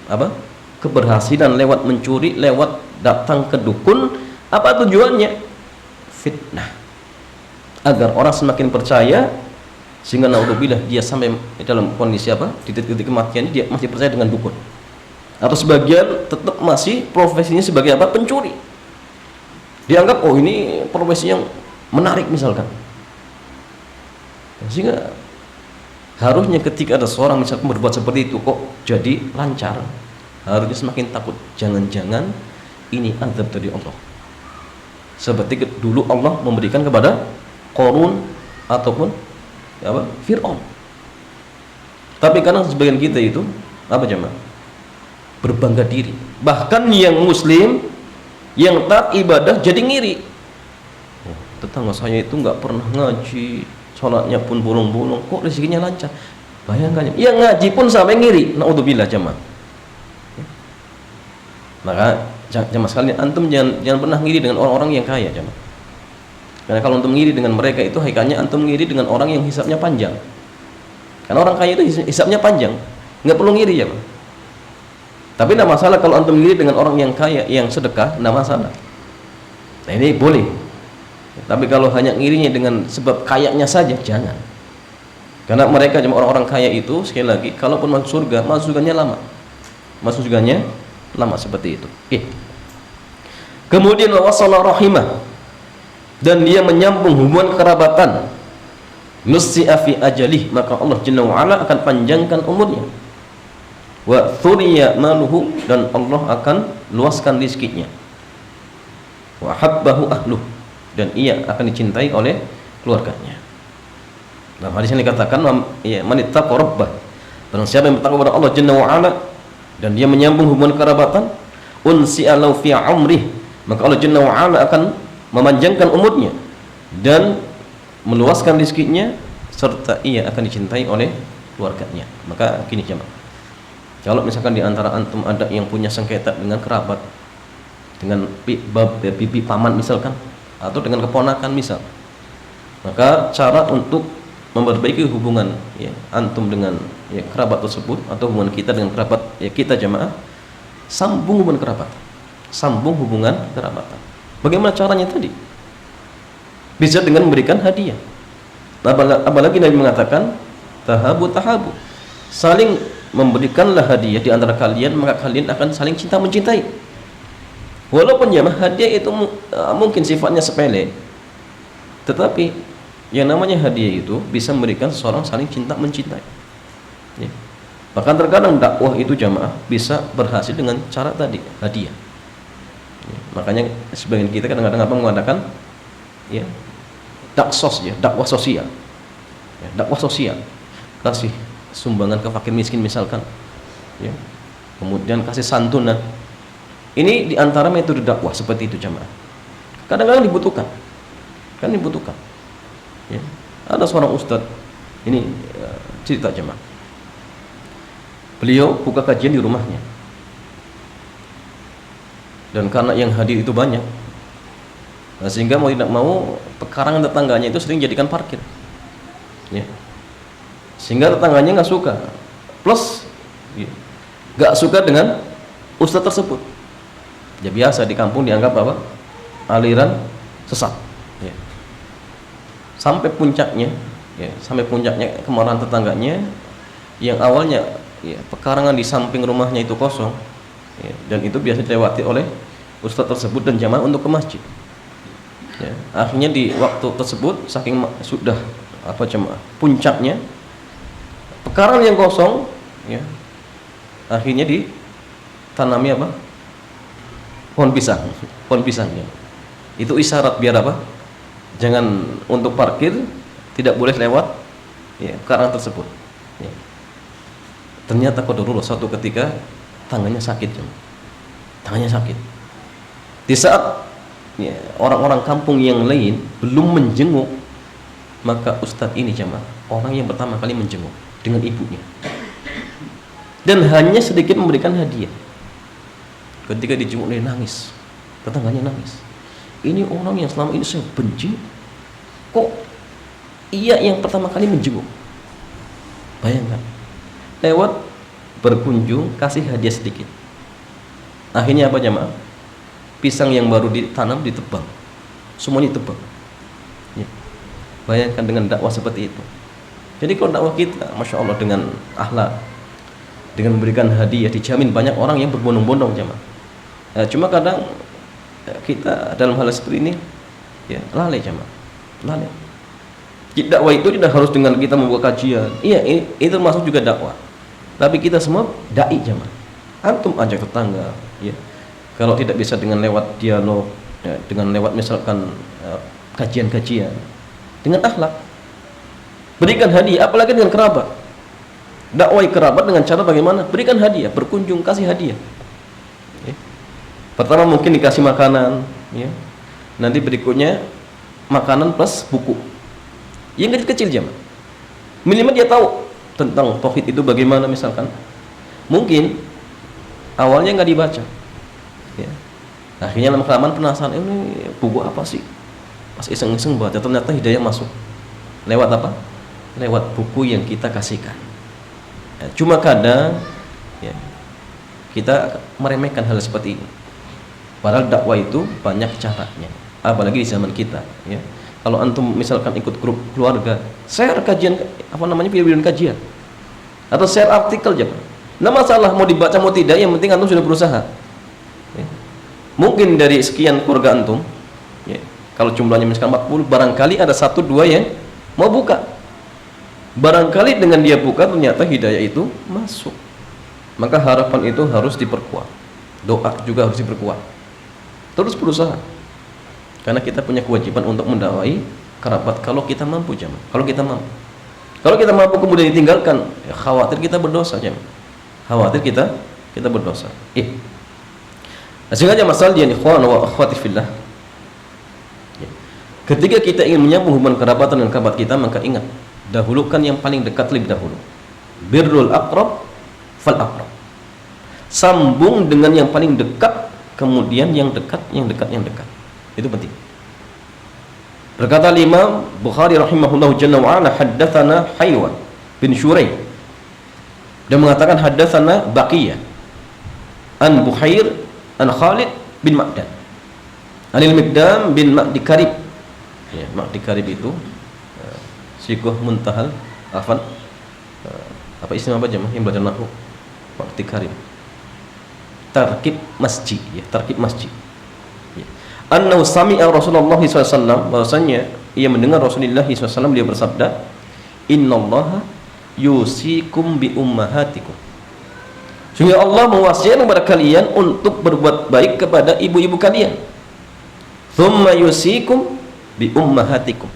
apa? Keberhasilan lewat mencuri, lewat datang ke dukun. Apa tujuannya? Fitnah. Agar orang semakin percaya, sehingga naudzubillah dia sampai dalam kondisi apa? Di titik kematian dia masih percaya dengan dukun. Atau sebagian tetap masih profesinya sebagai apa? Pencuri. Dianggap oh ini profesi yang menarik misalkan. Sehingga harusnya ketika ada seorang misalkan berbuat seperti itu kok jadi lancar, harusnya semakin takut. Jangan-jangan ini azab dari Allah. Seperti dulu Allah memberikan kepada Qarun ataupun ya apa? Fir'aun. Tapi karena sebagian kita itu apa jemaah? berbangga diri. Bahkan yang muslim yang taat ibadah jadi ngiri. Oh, tetangga saya itu nggak pernah ngaji, sholatnya pun bolong-bolong, kok rezekinya lancar. Bayangkan, ya ngaji pun sampai ngiri. Naudzubillah jamaah. Maka jamaah sekalian, antum jangan pernah ngiri dengan orang-orang yang kaya jamaah. Karena kalau antum ngiri dengan mereka itu hakikatnya antum ngiri dengan orang yang hisabnya panjang. Karena orang kaya itu hisabnya panjang, nggak perlu ngiri ya, Pak. Tapi tidak masalah kalau antum ngiri dengan orang yang kaya yang sedekah, tidak masalah. Nah ini boleh. Tapi kalau hanya ngirinya dengan sebab kayanya saja, jangan. Karena mereka cuma orang-orang kaya itu, sekali lagi, kalaupun masuk surga, masuk surganya lama. Masuk surganya lama seperti itu. Oke. Kemudian wasala rahimah, dan dia menyambung hubungan kerabatan. Nusi'a fi ajalih, maka Allah Jalla wa Ala akan panjangkan umurnya. Wa thuriya maluhu, dan Allah akan luaskan rizkinya. Wa habbahu ahluh, dan ia akan dicintai oleh keluarganya. Dalam hadis ini dikatakan, ya, man ittaqa rabbah, barang siapa yang bertakwa kepada Allah Jalla wa Ala dan dia menyambung hubungan kerabatan, unsi'a lahu fi umrih, maka Allah Jalla wa Ala akan memanjangkan umurnya dan meluaskan rezekinya, serta ia akan dicintai oleh keluarganya. Maka gini jemaah, kalau misalkan di antara antum ada yang punya sengketa dengan kerabat, dengan bibi paman misalkan, atau dengan keponakan misal, maka cara untuk memperbaiki hubungan ya, antum dengan ya, kerabat tersebut, atau hubungan kita dengan kerabat ya, kita jemaah, sambung hubungan kerabatan. Sambung hubungan kerabatan. Bagaimana caranya tadi? Bisa dengan memberikan hadiah. Apalagi Nabi mengatakan tahabu, saling memberikanlah hadiah di antara kalian, maka kalian akan saling cinta mencintai. Walaupun jemaah hadiah itu mungkin sifatnya sepele, tetapi yang namanya hadiah itu bisa memberikan seseorang saling cinta mencintai ya. Bahkan terkadang dakwah itu jamaah bisa berhasil dengan cara tadi, hadiah ya. Makanya sebagian kita kadang-kadang apa mengatakan ya, daksos ya, dakwah sosial ya, dakwah sosial, kasih sumbangan ke fakir miskin misalkan ya, kemudian kasih santunan. Ini diantara metode dakwah seperti itu jamaah. Kadang-kadang dibutuhkan, kan dibutuhkan ya. Ada seorang ustadz, ini cerita jemaah, beliau buka kajian di rumahnya, dan karena yang hadir itu banyak, nah, sehingga mau tidak mau pekarangan tetangganya itu sering jadikan parkir ya. Sehingga tetangganya nggak suka, plus ya, nggak suka dengan ustadz tersebut ya. Biasa di kampung dianggap apa? Aliran sesat ya. Sampai puncaknya ya, sampai puncaknya kemarahan tetangganya yang awalnya ya, pekarangan di samping rumahnya itu kosong ya, dan itu biasa dilewati oleh ustadz tersebut dan jamaah untuk ke masjid ya. Akhirnya di waktu tersebut saking sudah apa jamaah puncaknya pekarangan yang kosong ya, akhirnya ditanami apa? Pohon pisangnya. Itu isyarat biar apa? Jangan untuk parkir tidak boleh lewat ya, pekarangan tersebut ya. Ternyata qadarullah suatu ketika tangannya sakit jemaah. Tangannya sakit. Di saat ya, orang-orang kampung yang lain belum menjenguk, maka ustadz ini jemaah orang yang pertama kali menjenguk dengan ibunya, dan hanya sedikit memberikan hadiah. Ketika dijenguk dia nangis, tetangganya nangis. Ini orang yang selama ini saya benci, kok ia yang pertama kali menjenguk. Bayangkan, lewat berkunjung kasih hadiah sedikit, akhirnya apa jemaah? Pisang yang baru ditanam ditebang, semuanya ditebang ya. Bayangkan dengan dakwah seperti itu. Jadi kalau dakwah kita masya Allah dengan akhlak, dengan memberikan hadiah, dijamin banyak orang yang berbondong-bondong jemaah. Cuma kadang kita dalam hal seperti ini ya lalai jemaah, lalai. Dakwah itu tidak harus dengan kita membuka kajian, iya itu termasuk juga dakwah, tapi kita semua dai jemaah. Antum ajak tetangga ya, kalau tidak bisa dengan lewat dialog ya, dengan lewat misalkan kajian-kajian, dengan akhlak berikan hadiah, apalagi dengan kerabat. Dakwah kerabat dengan cara bagaimana? Berikan hadiah, berkunjung, kasih hadiah. Pertama mungkin dikasih makanan, ya. Nanti berikutnya makanan plus buku. Yang kecil-kecil jemaah. Minimal dia tahu tentang tauhid itu bagaimana misalkan. Mungkin awalnya nggak dibaca, ya. Akhirnya lama-kelamaan penasaran, ini buku apa sih? Pas iseng-iseng baca, ternyata hidayah masuk. Lewat apa? Lewat buku yang kita kasihkan. Ya, cuma kadang, ya, kita meremehkan hal seperti ini. Padahal dakwah itu banyak caranya, apalagi di zaman kita, ya. Kalau antum misalkan ikut grup keluarga, share kajian, video kajian, atau share artikel aja. Nah masalah mau dibaca mau tidak, yang penting antum sudah berusaha. Ya. Mungkin dari sekian keluarga antum, ya, kalau jumlahnya misalkan 40, barangkali ada 1-2 yang mau buka. Barangkali dengan dia buka ternyata hidayah itu masuk. Maka harapan itu harus diperkuat. Doa juga harus diperkuat. Terus berusaha. Karena kita punya kewajiban untuk mendakwai kerabat kalau kita mampu, jemaah. Kalau kita mampu. Kalau kita mampu kemudian ditinggalkan, ya khawatir kita berdosa, jemaah. Khawatir kita berdosa. Nah, sengaja masalah dia ikhwan wa akhwati fillah. Ya. Ketika kita ingin menyambung hubungan kerabatan dengan kerabat kita, maka ingat, dahulukan yang paling dekat lebih dahulu. Birrul aqrab fal aqrab. Sambung dengan yang paling dekat, kemudian yang dekat. Itu penting. Berkata Imam Bukhari rahimahullahu jalla wa ala, haddatsana Haywan bin Shuraih. Dia mengatakan haddatsana Baqiyah an Buhair an Khalid bin Ma'dan. Anil Miqdam bin Ma'di Karib. Ya, Ma'di Karib itu Sikoh Muntahal Afan, apa istilah apa jemaah yang belajar nahwu? Ma'di Karib. Tarkib masjid, ya, tarkib masjid. Ya. Annahu sami'a Rasulullah SAW, bahwasanya ia mendengar Rasulullah SAW, dia bersabda, innallaha yusikum bi ummahatikum. Sehingga Allah mewasiatkan kepada kalian untuk berbuat baik kepada ibu-ibu kalian. Thumma yusikum bi ummahatikum.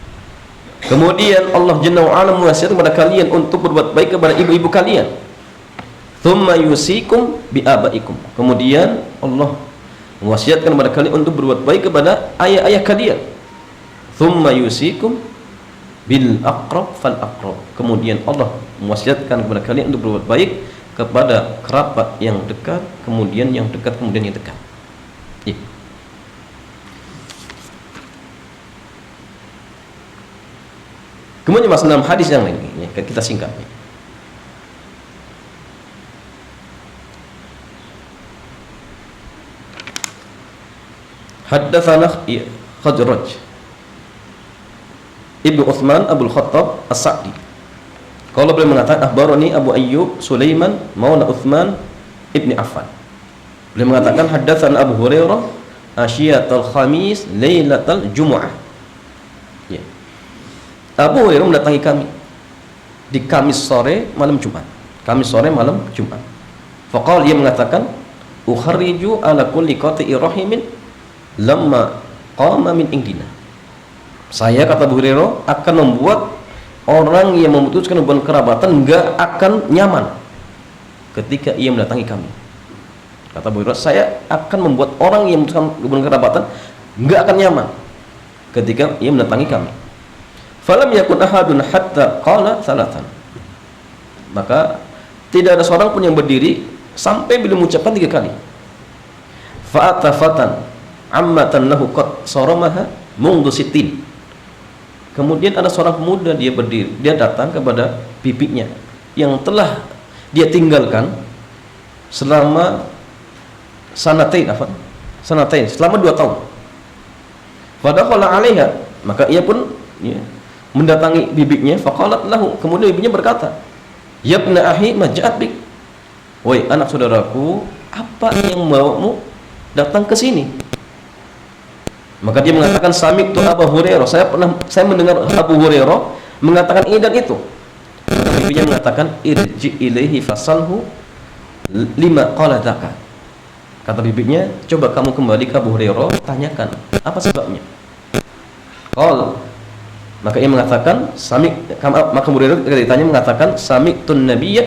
Kemudian Allah Jalla wa Ala mewasiatkan kepada kalian untuk berbuat baik kepada ibu-ibu kalian. Thumma yusikum bi abaikum. Kemudian Allah mewasiatkan kepada kalian untuk berbuat baik kepada ayah-ayah kalian. Thumma yusikum bil aqrab fal aqrab. Kemudian Allah mewasiatkan kepada kalian untuk berbuat baik kepada kerabat yang dekat, kemudian yang dekat, kemudian yang dekat. Ya. Kemudian masuk dalam hadis yang lain, ya, kita singkat. Haddatsana Khadraj Ibnu Utsman Abdul Khattab As-Sa'di. Kalau beliau mengatakan akhbarani Abu Ayyub Sulaiman Maula Utsman Ibni Affan. Beliau mengatakan haddatsana Abu Hurairah asyiyatul khamis lailatul jumu'ah. Ya. Abu Hurairah mendatangi kami di Kamis sore malam Jumat. Kamis sore malam Jumat. Faqala, dia mengatakan, ukharriju ala kulli qati'i rahimin lamma qama min indina. Saya, kata Abu Hurairah, akan membuat orang yang memutuskan hubungan kerabatan enggak akan nyaman ketika ia mendatangi kami. Kata Abu Hurairah, saya akan membuat orang yang memutuskan hubungan kerabatan enggak akan nyaman ketika ia mendatangi kami. Falam yakun ahadun hatta qala salatan. Maka tidak ada seorang pun yang berdiri sampai beliau mengucapkan 3 kali. Fa'atafatan ammatan lahu qad saramaha mundu sittin. Kemudian ada seorang pemuda, dia berdiri, dia datang kepada bibinya yang telah dia tinggalkan selama sanatain, selama 2 tahun. Fadakhala 'alaiha, maka ia pun, ya, mendatangi bibinya. Faqalat lahu, kemudian bibinya berkata, ya ibna ahi maja'at bik. Woi anak saudaraku, apa yang membawamu datang ke sini? Maka dia mengatakan, sami'tu Abu Hurairah, saya mendengar Abu Hurairah mengatakan ini dan itu. Maka bibinya mengatakan, irji ilaihi fasalhu lima qala dzaka. Kata bibinya, coba kamu kembali ke Abu Hurairah, tanyakan apa sebabnya. Qala, maka ia mengatakan, maka Abu Hurairah ketika ditanya mengatakan, sami'tun nabiyya,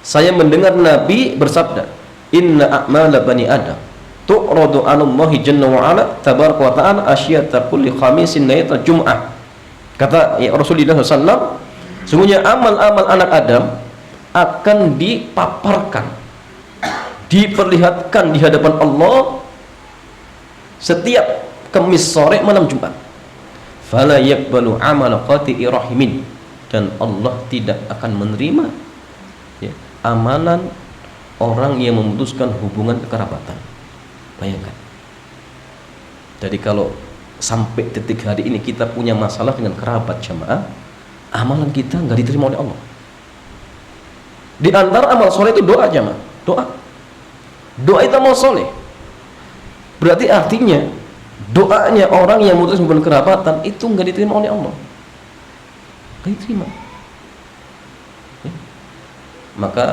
saya mendengar Nabi bersabda, inna a'mala bani Adam, tu'radu 'ala Allahi jalla wa 'ala tabaraka wa ta'ala asyata kulli khamisin laylatul jum'ah. Kata ya Rasulullah SAW, sungguhnya amal-amal anak Adam akan dipaparkan, diperlihatkan di hadapan Allah setiap Kamis sore malam Jumat. Fala yaqbalu 'amala qati'i rahimin, dan Allah tidak akan menerima ya, amalan orang yang memutuskan hubungan kekerabatan. Bayangkan. Jadi kalau sampai detik hari ini kita punya masalah dengan kerabat jamaah, amalan kita nggak diterima oleh Allah. Di antara amal soleh itu doa jamaah, doa itu amal soleh. Berarti artinya doanya orang yang memutuskan hubungan kerabatan itu nggak diterima oleh Allah, nggak diterima. Ya. Maka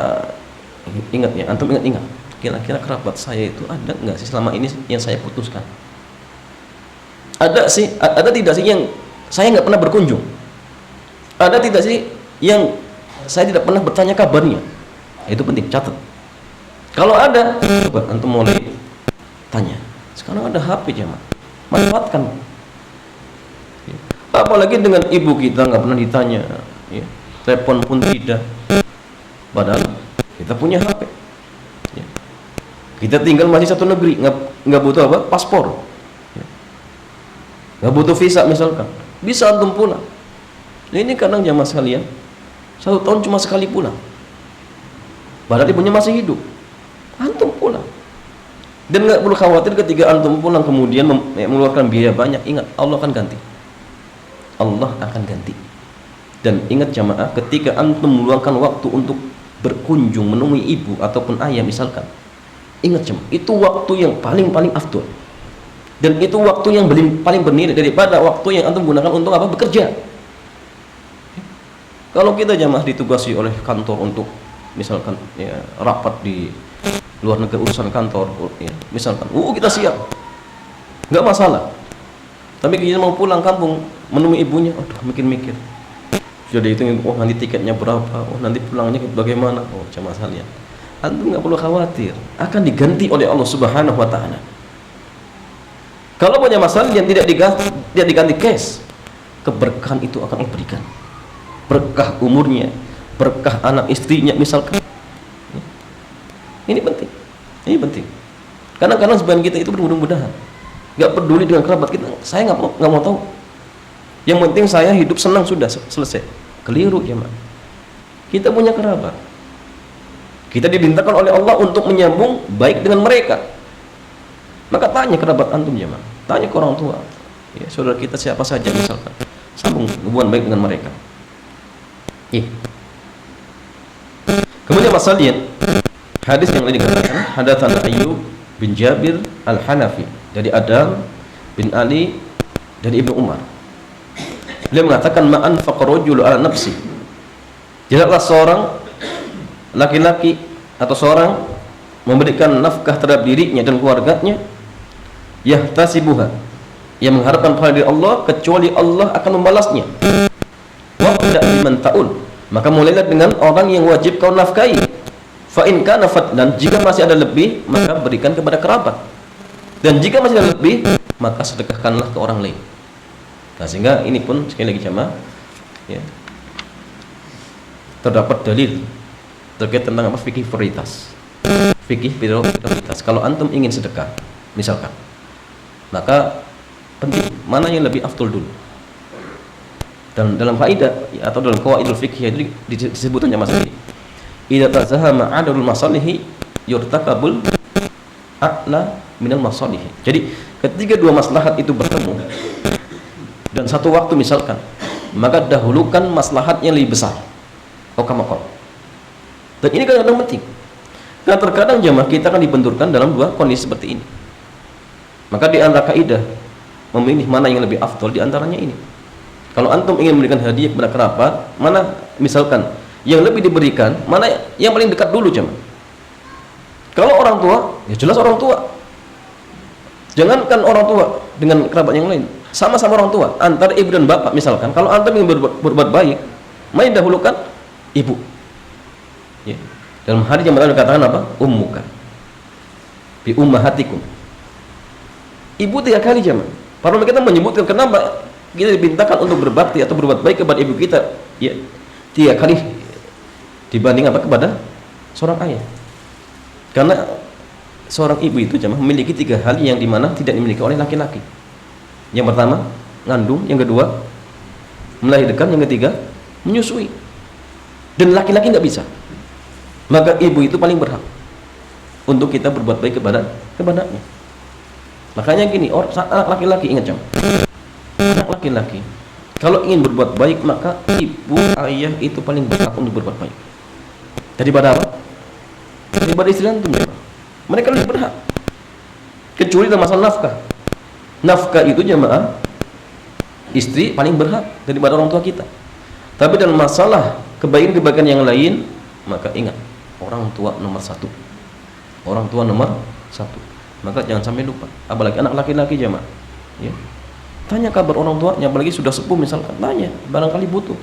ingat ya, antum ingat, kira-kira kerabat saya itu ada nggak sih selama ini yang saya putuskan? Ada sih, ada tidak sih yang saya nggak pernah berkunjung? Ada tidak sih yang saya tidak pernah bertanya kabarnya? Itu penting, catat. Kalau ada, coba antum mulai tanya. Sekarang ada HP jamaah, manfaatkan. Ya. Apalagi dengan ibu kita nggak pernah ditanya, ya. Telepon pun tidak. Padahal kita punya HP. Ya. Kita tinggal masih satu negeri, nggak butuh apa? Paspor. Ya. Nggak butuh visa misalkan, bisa antum pulang. Nah, ini kadang jamaah sekalian, 1 tahun cuma sekali pulang. Padahal ibunya masih hidup, antum pulang. Dan nggak perlu khawatir ketika antum pulang kemudian mengeluarkan biaya banyak. Ingat, Allah akan ganti. Allah akan ganti. Dan ingat jamaah, ketika antum meluangkan waktu untuk berkunjung menemui ibu ataupun ayah misalkan, ingat jemaah, itu waktu yang paling afdol, dan itu waktu yang paling bernilai daripada waktu yang antum gunakan untuk apa? Bekerja. Kalau kita jemaah ditugasi oleh kantor untuk misalkan ya, rapat di luar negeri, urusan kantor ya, misalkan kita siap, nggak masalah. Tapi kita mau pulang kampung menemui ibunya, mikir-mikir, sudah dihitung, nanti tiketnya berapa, nanti pulangnya bagaimana. Jemaah sekalian, antum nggak perlu khawatir, akan diganti oleh Allah Subhanahu wa Ta'ala. Kalau punya masalah yang tidak diganti cash, keberkahan itu akan Allah berikan, berkah umurnya, berkah anak istrinya misalkan. Ini penting. Kadang-kadang sebagian kita itu mudah-mudahan nggak peduli dengan kerabat kita, saya nggak mau tahu. Yang penting saya hidup senang, sudah selesai. Keliru jemaah. Kita punya kerabat, kita dimintakan oleh Allah untuk menyambung baik dengan mereka. Maka tanya kerabat antum jemaah, tanya ke orang tua, ya, saudara kita siapa saja misalkan, sambung hubungan baik dengan mereka. Kemudian masalahnya, hadis yang lain dikatakan, hadatsana Ayyub bin Jabir Al-Hanafi dari Adam bin Ali dari Ibnu Umar. Beliau mengatakan, ma'an faqrajulu ala nafsi, tidaklah seorang laki-laki atau seorang memberikan nafkah terhadap dirinya dan keluarganya, yahtasibuha, yang mengharapkan pahala dari Allah, kecuali Allah akan membalasnya. Wabda biman ta'ul, maka mulailah dengan orang yang wajib kau nafkahi. Fa in kana fadlan, jika masih ada lebih, maka berikan kepada kerabat, dan jika masih ada lebih, maka sedekahkanlah ke orang lain. Nah, sehingga ini pun sekali lagi jamaah, ya, terdapat dalil terkait tentang apa? Fikih prioritas. Fikih prioritas. Kalau antum ingin sedekah misalkan, maka penting mana yang lebih afdol dulu. Dan dalam kaidah atau dalam qawaidul fikih itu disebutnya masalah ini, idza tazahama adul masalihi yurtakabul a'la minal masalihi. Jadi ketika dua maslahat itu bertemu dan satu waktu misalkan, maka dahulukan maslahat yang lebih besar. Kamakol. Dan ini kadang-kadang penting. Karena terkadang jamaah kita akan dibenturkan dalam dua kondisi seperti ini. Maka di antara kaidah memilih mana yang lebih afdol, di antaranya ini. Kalau antum ingin memberikan hadiah kepada kerabat, mana misalkan yang lebih diberikan, mana yang paling dekat dulu jemaah. Kalau orang tua, ya jelas orang tua. Jangankan orang tua dengan kerabat yang lain, sama-sama orang tua, antara ibu dan bapak misalkan. Kalau antum ingin berbuat baik, mana yang dahulukan? Ibu. Ya. Dalam hadis yang dikatakan apa? Ummuka bi ummahatikum. Ibu 3 kali jemaah. Para ulama kita menyebutkan kenapa kita dimintakan untuk berbakti atau berbuat baik kepada ibu kita ya 3 kali dibanding apa kepada seorang ayah. Karena seorang ibu itu jemaah memiliki 3 hal yang dimana tidak dimiliki oleh laki-laki. Yang pertama ngandung, yang kedua melahirkan, yang ketiga menyusui. Dan laki-laki nggak bisa. Maka ibu itu paling berhak untuk kita berbuat baik kepadanya. Makanya gini, anak laki-laki ingat jemaah, anak laki-laki kalau ingin berbuat baik maka ibu ayah itu paling berhak untuk berbuat baik daripada apa? Daripada istri antum jemaah. Mereka lebih berhak. Kecuali dalam masalah nafkah. Nafkah itu jemaah istri paling berhak daripada orang tua kita. Tapi dalam masalah kebaikan-kebaikan yang lain, maka ingat, orang tua nomor 1. Orang tua nomor 1. Maka jangan sampai lupa. Apalagi anak laki-laki jemaah. Ya. Tanya kabar orang tuanya, apalagi sudah sepuh misalkan, tanya, barangkali butuh.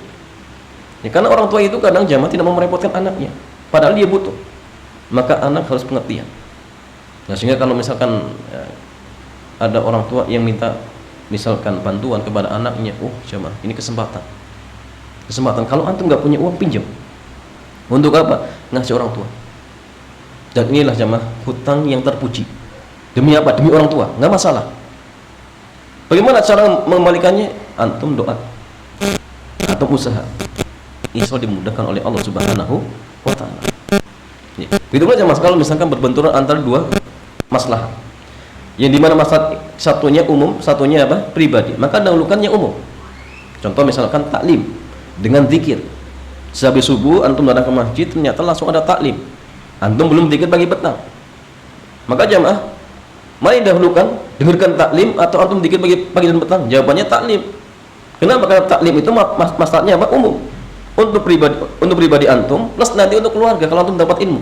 Ya, karena orang tua itu kadang jemaah tidak mau merepotkan anaknya, padahal dia butuh. Maka anak harus pengertian. Nah, sehingga kalau misalkan ya, ada orang tua yang minta misalkan bantuan kepada anaknya, oh jemaah, ini kesempatan. Kalau antum nggak punya uang, pinjam. Untuk apa? Ngasih orang tua. Dan inilah jemaah hutang yang terpuji. Demi apa? Demi orang tua, nggak masalah. Bagaimana cara mengembalikannya? Antum doa, antum usaha. Insya Allah dimudahkan oleh Allah Subhanahu wa Ta'ala. Ya. Begitu pula jemaah kalau misalkan berbenturan antara 2 masalah, yang dimana masalah satunya umum, satunya apa? Pribadi. Maka dahulukan yang umum. Contoh misalkan taklim dengan zikir. Sehabis subuh antum datang ke masjid, ternyata langsung ada taklim. Antum belum zikir pagi petang. Maka jemaah, mana yang dahulukan? Dengarkan taklim atau antum zikir pagi dan petang? Jawabannya taklim. Kenapa? Karena taklim itu masalahnya apa? Umum. Untuk pribadi antum plus nanti untuk keluarga kalau antum dapat ilmu.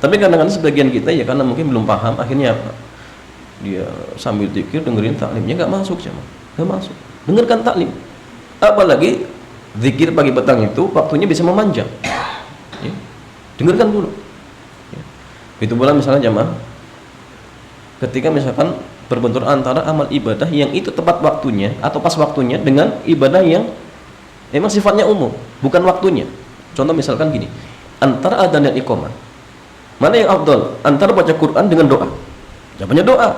Tapi kadang-kadang sebagian kita ya karena mungkin belum paham, akhirnya apa? Dia sambil zikir dengerin taklimnya, nggak masuk jemaah. Nggak masuk. Dengarkan taklim. Apalagi zikir pagi petang itu waktunya bisa memanjang. Ya. Dengarkan dulu. Ya. Itu pula misalnya jemaah, ketika misalkan berbentur antara amal ibadah yang itu tepat waktunya atau pas waktunya dengan ibadah yang memang sifatnya umum, bukan waktunya. Contoh misalkan gini, antara adzan dan iqamah, mana yang afdal? Antara baca Quran dengan doa. Jawabannya doa.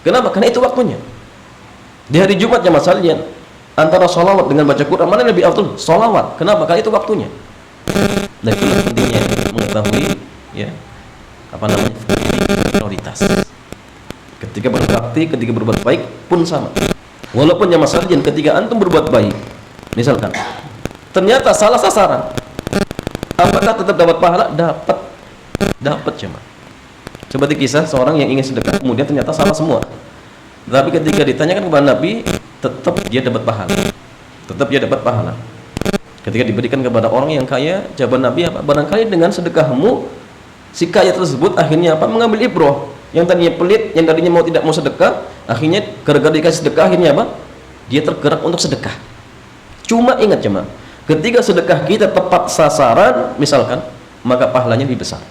Kenapa? Karena itu waktunya. Di hari Jumat jemaah sekalian, antara sholawat dengan baca Quran, mana yang lebih afdal? Sholawat. Kenapa? Karena itu waktunya. Dan itu pentingnya mengetahui ya apa namanya prioritas. Ketika berbakti, ketika berbuat baik pun sama. Walaupun jemaah sekalian ketika antum berbuat baik, misalkan ternyata salah sasaran, apakah tetap dapat pahala? Dapat jemaah. Seperti kisah seorang yang ingin sedekah kemudian ternyata salah semua. Tapi ketika ditanyakan kepada Nabi, tetap dia dapat pahala. Tetap dia dapat pahala. Ketika diberikan kepada orang yang kaya, jawaban Nabi apa? Barangkali dengan sedekahmu si kaya tersebut akhirnya apa? Mengambil ibroh. Yang tadinya pelit, yang tadinya tidak mau sedekah, akhirnya gara-gara dikasih sedekah akhirnya apa? Dia tergerak untuk sedekah. Cuma ingat jemaah, ketika sedekah kita tepat sasaran misalkan, maka pahalanya lebih besar.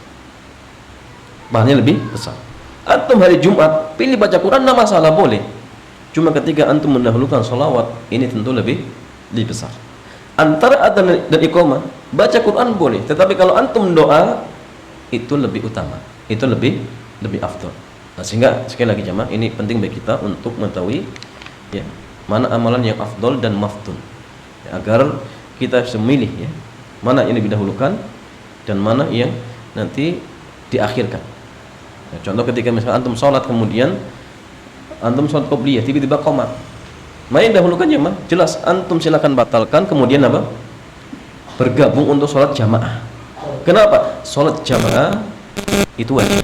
Pahalanya lebih besar. Antum hari Jumat pilih baca Quran, tidak masalah, boleh. Cuma ketika antum mendahulukan sholawat, ini tentu lebih besar. Antara adzan dan iqamah, baca Quran boleh, tetapi kalau antum doa itu lebih utama, itu lebih afdal. Nah, sehingga sekali lagi jemaah, ini penting bagi kita untuk mengetahui ya, mana amalan yang afdal dan mafdul. Ya, agar kita bisa memilih ya, mana yang lebih dahulukan dan mana yang nanti diakhirkan. Ya, contoh ketika misalnya antum sholat kemudian antum sholat qobliyah tiba-tiba qomat, mana yang dahulukan jemaah? Jelas antum silakan batalkan kemudian apa? Bergabung untuk sholat jamaah. Kenapa? Sholat jamaah itu wajib.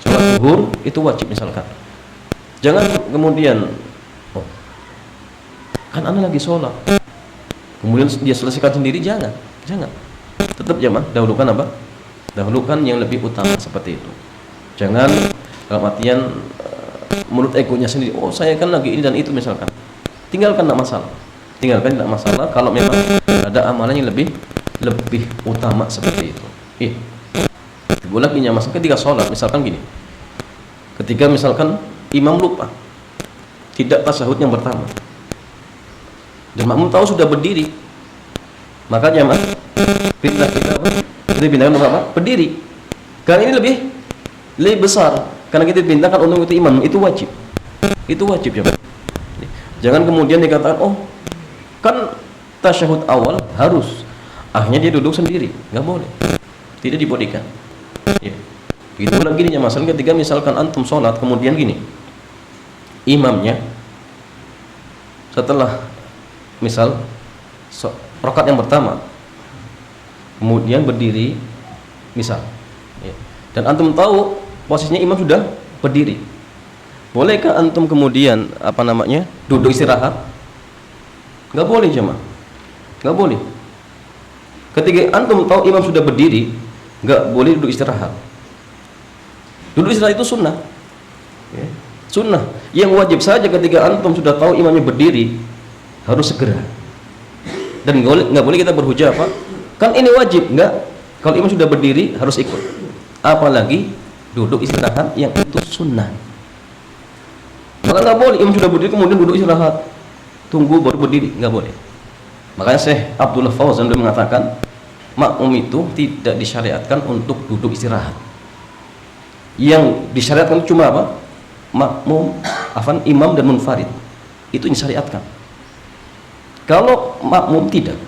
Sholat zuhur itu wajib misalkan. Jangan kemudian oh, kan anda lagi sholat kemudian dia selesaikan sendiri, jangan. Tetap jemaah dahulukan apa? Dahulukan yang lebih utama seperti itu. Jangan dalam artian menurut egonya sendiri, oh saya kan lagi ini dan itu misalkan. Tinggalkan, tidak masalah. Tinggalkan, tidak masalah kalau memang ada amalan yang lebih utama seperti itu. Boleh lagi masa ketika sholat misalkan gini, Ketika misalkan imam lupa, tidak tasyahud yang pertama, dan makmum tahu sudah berdiri, maka jamaah perintah kita apa? Kita pindahkan untuk apa? Berdiri. Karena ini lebih besar. Karena kita diperintahkan untuk itu imam, itu wajib. Itu wajib jamaah. Jangan kemudian dikatakan, oh kan tasyahud awal harus, akhirnya dia duduk sendiri, nggak boleh, tidak dibolehkan. Ya. Itu lagi nih masalah ketika misalkan antum sholat kemudian gini, imamnya setelah misal rakaat yang pertama kemudian berdiri misal, ya, dan antum tahu posisinya imam sudah berdiri, bolehkah antum kemudian duduk istirahat? Nggak boleh jemaah, nggak boleh. Ketika antum tahu imam sudah berdiri, nggak boleh duduk istirahat. Duduk istirahat itu sunnah, ya. Sunnah. Yang wajib saja ketika antum sudah tahu imamnya berdiri, harus segera. Dan nggak boleh kita berhujah apa? Kan ini wajib, nggak? Kalau imam sudah berdiri harus ikut. Apalagi duduk istirahat yang itu sunnah. Maka nggak boleh imam sudah berdiri kemudian duduk istirahat, tunggu baru berdiri, nggak boleh. Makanya Syekh Abdullah Fauzan mengatakan makmum itu tidak disyariatkan untuk duduk istirahat. Yang disyariatkan cuma apa? Makmum, imam dan munfarid. Itu yang disyariatkan. Kalau makmum tidak.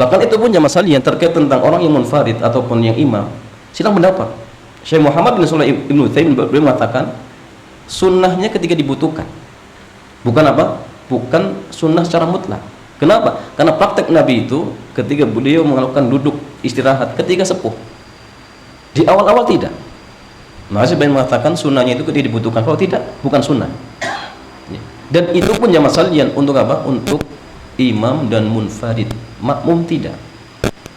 Bahkan itu pun jamaah sekalian terkait tentang orang yang munfarid ataupun yang imam, silang pendapat. Syekh Muhammad bin Shalih Ibnu Utsaimin mengatakan sunnahnya ketika dibutuhkan. Bukan apa? Bukan sunnah secara mutlak. Kenapa? Karena praktek Nabi itu ketika beliau melakukan duduk istirahat ketika sepuh. Di awal-awal tidak. Maka sebagian mengatakan sunnahnya itu ketika dibutuhkan. Kalau tidak, bukan sunnah. Dan itu pun jamaah sekalian untuk apa? Untuk imam dan munfarid. Makmum tidak.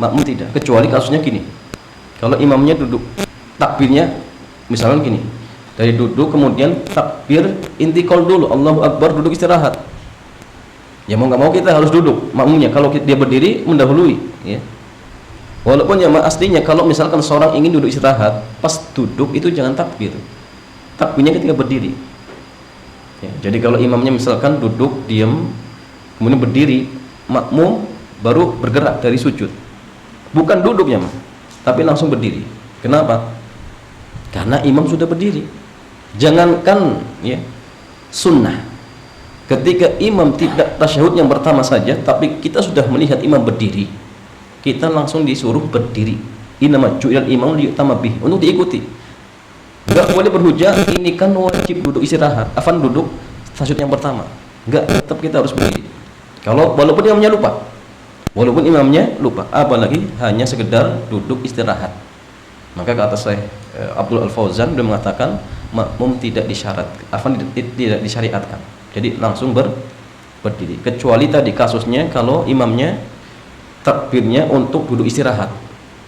Makmum tidak. Kecuali kasusnya gini. Kalau imamnya duduk, takbirnya misalnya gini. Dari duduk kemudian takbir intikal dulu, Allahu Akbar, duduk istirahat. Ya mau nggak mau kita harus duduk makmumnya. Kalau dia berdiri mendahului, ya. Walaupun ya aslinya kalau misalkan seorang ingin duduk istirahat, pas duduk itu jangan takbir. Takbirnya ketika berdiri. Ya, jadi kalau imamnya misalkan duduk diam, kemudian berdiri, makmum baru bergerak dari sujud. Bukan duduknya, tapi langsung berdiri. Kenapa? Karena imam sudah berdiri. Jangankan ya sunnah. Ketika imam tidak tasyahud yang pertama saja, tapi kita sudah melihat imam berdiri, kita langsung disuruh berdiri. Innama ju'ilal imam liyu'tamma bih, untuk diikuti. Enggak boleh berhujah, ini kan wajib duduk istirahat, duduk tasyahud yang pertama. Enggak, tetap kita harus berdiri. Kalau walaupun imamnya lupa, apalagi hanya sekedar duduk istirahat. Maka kata saya Abdul Al-Fauzan sudah mengatakan makmum tidak tidak disyariatkan. Jadi langsung berdiri. Kecuali tadi kasusnya kalau imamnya takbirnya untuk duduk istirahat.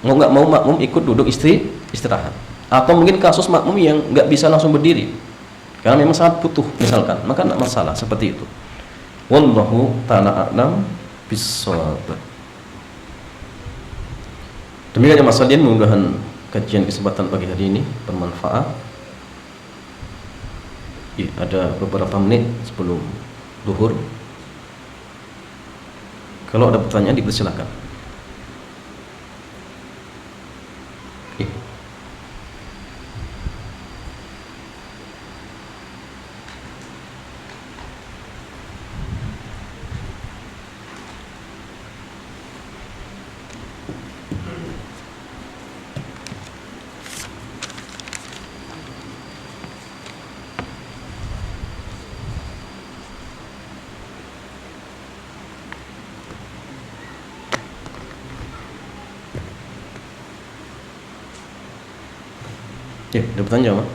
Mau nggak mau makmum ikut duduk istirahat. Atau mungkin kasus makmum yang nggak bisa langsung berdiri. Karena memang sangat butuh misalkan. Maka tidak masalah seperti itu. Wallahu ta'ala a'lam bissawab. Demikian Mas Sadian, mudah-mudahan kajian kesempatan pagi hari ini bermanfaat. Ada beberapa menit sebelum duhur. Kalau ada pertanyaan dipersilakan. Ya, ada pertanyaan, Pak?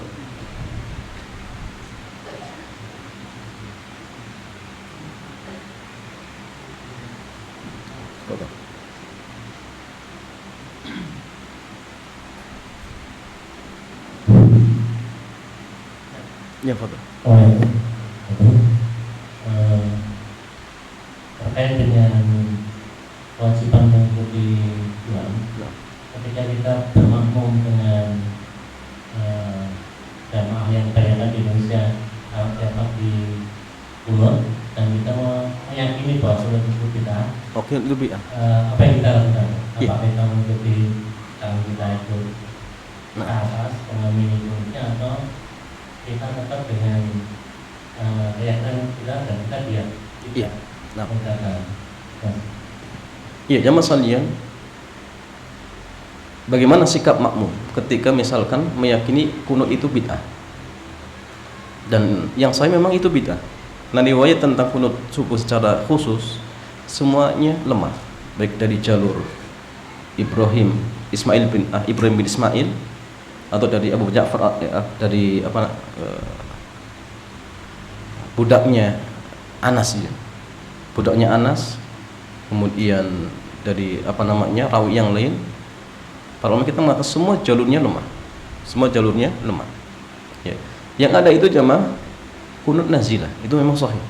Ya, Fadil. Terkait dengan kewajiban mengikuti imam, ketika kita bermakmum dengan jamaah bahwa sholat itu bid'ah, Oke, itu bid'ah. apa yang kita lakukan? Iya. Apakah kita mengikuti yang kita ikut ke Nah. atas mengamini ilmunya, atau kita tetap dengan keyakinan kita dan kita diam? Iya. Nah. Menjaga. Iya, jamaah sekalian, bagaimana sikap makmum ketika misalkan meyakini kunut itu bid'ah? Dan yang saya memang itu bid'ah. Nah, riwayat tentang kunut subuh secara khusus semuanya lemah, baik dari jalur Ibrahim bin Ismail atau dari Abu Ja'far, dari budaknya Anas ya. Budaknya Anas, kemudian dari rawi yang lain. Para ulama kita mengatakan semua jalurnya lemah. Semua jalurnya lemah. Ya. Yang ada itu jamaah kunut nazilah, itu memang sahih.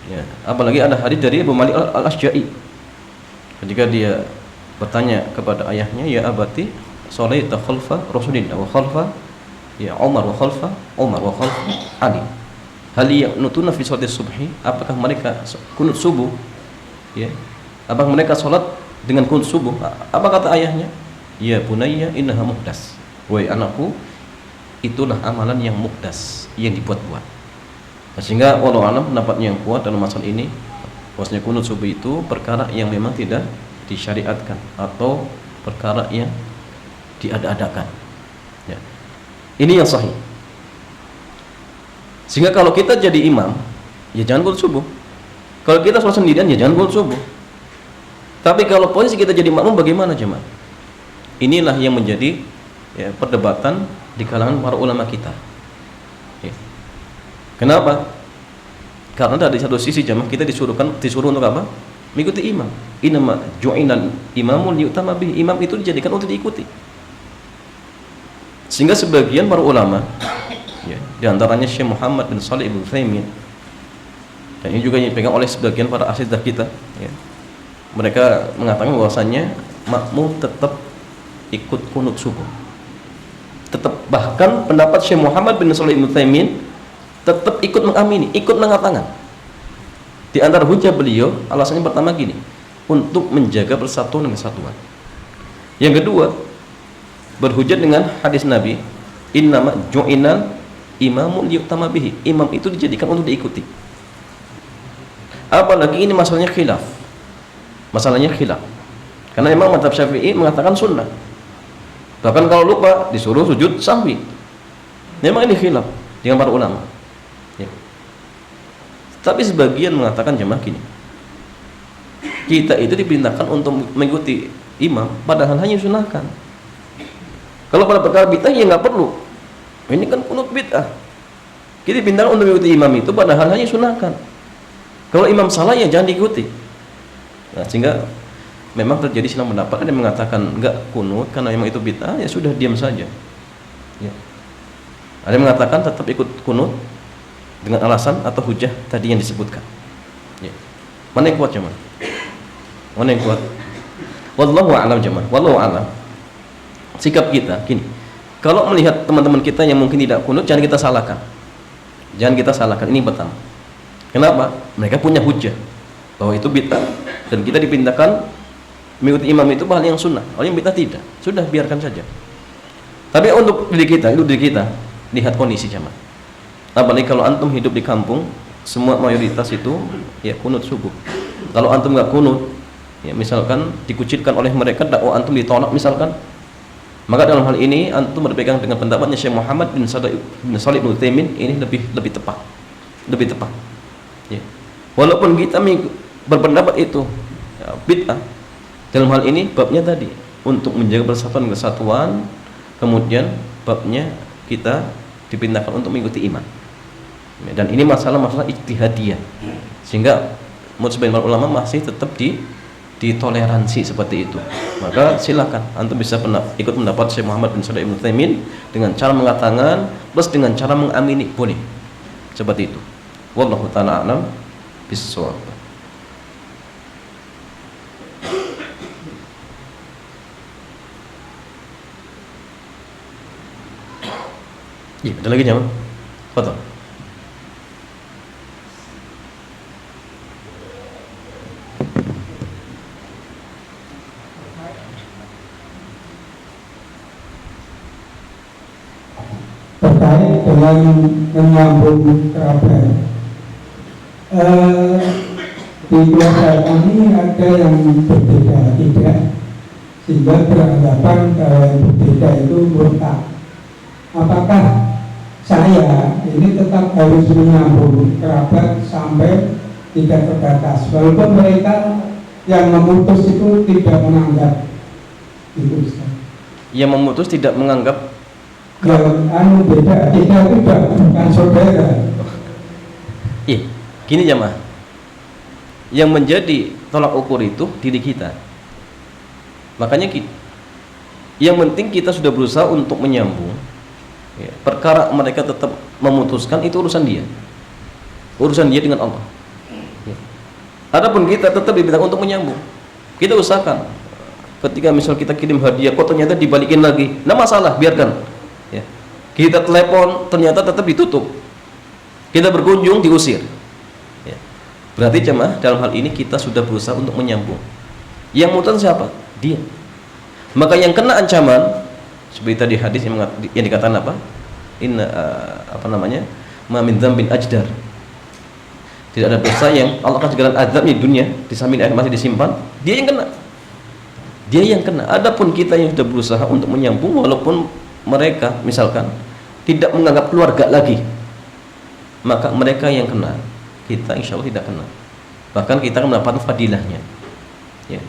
Ya, apalagi ada hadis dari Abu Malik al-Asy'ari. Ketika dia bertanya kepada ayahnya, "Ya abati, shalaita khalfa Rasulillah wa khalfa ya Umar wa khalfa Ali. Hal yaqnutuna fi sholati subhi?" Apakah mereka kunut subuh? Ya. Apakah mereka salat dengan kunut subuh? Apa kata ayahnya? "Ya bunayya innaha muhdas." Wahai anakku, itulah amalan yang muhdas, yang dibuat-buat. Sehingga wallahu alam pendapat yang kuat dalam masalah ini bahwasanya kunut subuh itu perkara yang memang tidak disyariatkan atau perkara yang diada-adakan. Ya. Ini yang sahih. Sehingga kalau kita jadi imam, ya jangan kunut subuh. Kalau kita sholat sendirian, ya jangan kunut subuh. Tapi kalau posisi kita jadi makmum, bagaimana jemaah? Inilah yang menjadi perdebatan di kalangan para ulama kita. Ya. Kenapa? Karena dari satu sisi jemaah kita disuruh untuk apa? Mengikuti imam. Innama ju'inal imamul liyutama bihi. Imam itu dijadikan untuk diikuti. Sehingga sebagian para ulama, ya, di antaranya Syekh Muhammad bin Shalih Ibnu Utsaimin, dan ini juga dipegang oleh sebagian para asatidzah kita, ya. Mereka mengatakan bahwasannya makmum tetap ikut kunut subuh. Tetap, bahkan pendapat Syekh Muhammad bin Shalih Ibnu Utsaimin tetap ikut mengamini, ikut mengangkat tangan. Di antara hujah beliau, alasannya pertama gini, untuk menjaga persatuan dan kesatuan. Yang kedua, berhujjah dengan hadis Nabi, innama ju'inal imamun liyuktama bihi. Imam itu dijadikan untuk diikuti. Apalagi ini masalahnya khilaf. Masalahnya khilaf. Karena memang mazhab Syafi'i mengatakan sunnah. Bahkan kalau lupa disuruh sujud sahwi. Memang ini khilaf dengan para ulama. Ya. Tapi sebagian mengatakan jemaah gini, kita itu diperintahkan untuk mengikuti imam, padahal hanya sunahkan. Kalau pada perkara bid'ah ya nggak perlu. Ini kan kunut bid'ah. Kita diperintahkan untuk mengikuti imam itu, padahal hanya sunahkan. Kalau imam salah ya jangan diikuti. Nah, sehingga memang terjadi silang pendapat. Ada yang mengatakan enggak kunut karena memang itu bid'ah, ya sudah diam saja. Ya. Ada yang mengatakan tetap ikut kunut dengan alasan atau hujah tadi yang disebutkan. Ya. Mana yang kuat jemaah? Mana yang kuat? Wallahu a'lam jemaah. Wallahu a'lam. Sikap kita gini. Kalau melihat teman-teman kita yang mungkin tidak kunut, jangan kita salahkan. Jangan kita salahkan. Ini pertama. Kenapa? Mereka punya hujah bahwa itu bid'ah dan kita dipindahkan mengikuti imam itu hal yang sunnah. Kalau yang bid'ah tidak. Sudah biarkan saja. Tapi untuk diri kita, lihat kondisi jemaah. Apalagi kalau antum hidup di kampung, semua mayoritas itu ya kunut subuh. Kalau antum nggak kunut, ya misalkan dikucilkan oleh mereka, dakwah antum ditolak misalkan, maka dalam hal ini antum berpegang dengan pendapatnya Syekh Muhammad bin Shalih Ibnu Utsaimin, ini lebih tepat. Lebih tepat. Ya. Walaupun kita berpendapat itu ya, bid'ah, dalam hal ini babnya tadi untuk menjaga persatuan dan kesatuan, kemudian babnya kita dipindahkan untuk mengikuti imam. Dan ini masalah ijtihadiyah, sehingga menurut sebagian ulama masih tetap ditoleransi seperti itu. Maka silakan antum bisa ikut pendapat Syekh Muhammad bin Shalih Ibnu Utsaimin dengan cara mengangkat tangan plus dengan cara mengamini, boleh seperti itu. Wallahu ta'ala a'lam bis-shawab. Ya, ada lagi jamaah? Foto. terkait dengan menyambung kerabat. Di keluarga kami ada yang berbeda tidak, sehingga beranggapan kalau yang berbeda itu murtad. Apakah saya ini tetap harus menyambung kerabat sampai tidak terbatas, walaupun mereka yang memutus itu tidak menganggap itu, Ustaz? Yang memutus tidak menganggap Yang beda, kita tidak bukan saudara. Iya, gini jamaah. Yang menjadi tolak ukur itu diri kita. Makanya yang penting kita sudah berusaha untuk menyambung. Ya, perkara mereka tetap memutuskan itu urusan dia. Urusan dia dengan Allah. Ya. Adapun kita tetap diminta untuk menyambung. Kita usahakan. Ketika misal kita kirim hadiah, kok ternyata dibalikin lagi, nah masalah, biarkan. Ya. Kita telepon, ternyata tetap ditutup. Kita berkunjung, diusir. Ya. Berarti jemaah dalam hal ini kita sudah berusaha untuk menyambung. Yang mutan siapa? Dia. Maka yang kena ancaman seperti tadi hadis yang dikatakan apa? Ma min dzambin ajdar. Tidak ada dosa yang Allah akan segala azabnya di dunia, di samping akhir masih disimpan, dia yang kena. Dia yang kena. Adapun kita yang sudah berusaha untuk menyambung, walaupun mereka misalkan tidak menganggap keluarga lagi, maka mereka yang kena, kita insya Allah tidak kena. Bahkan kita akan mendapatkan fadilahnya. Ya.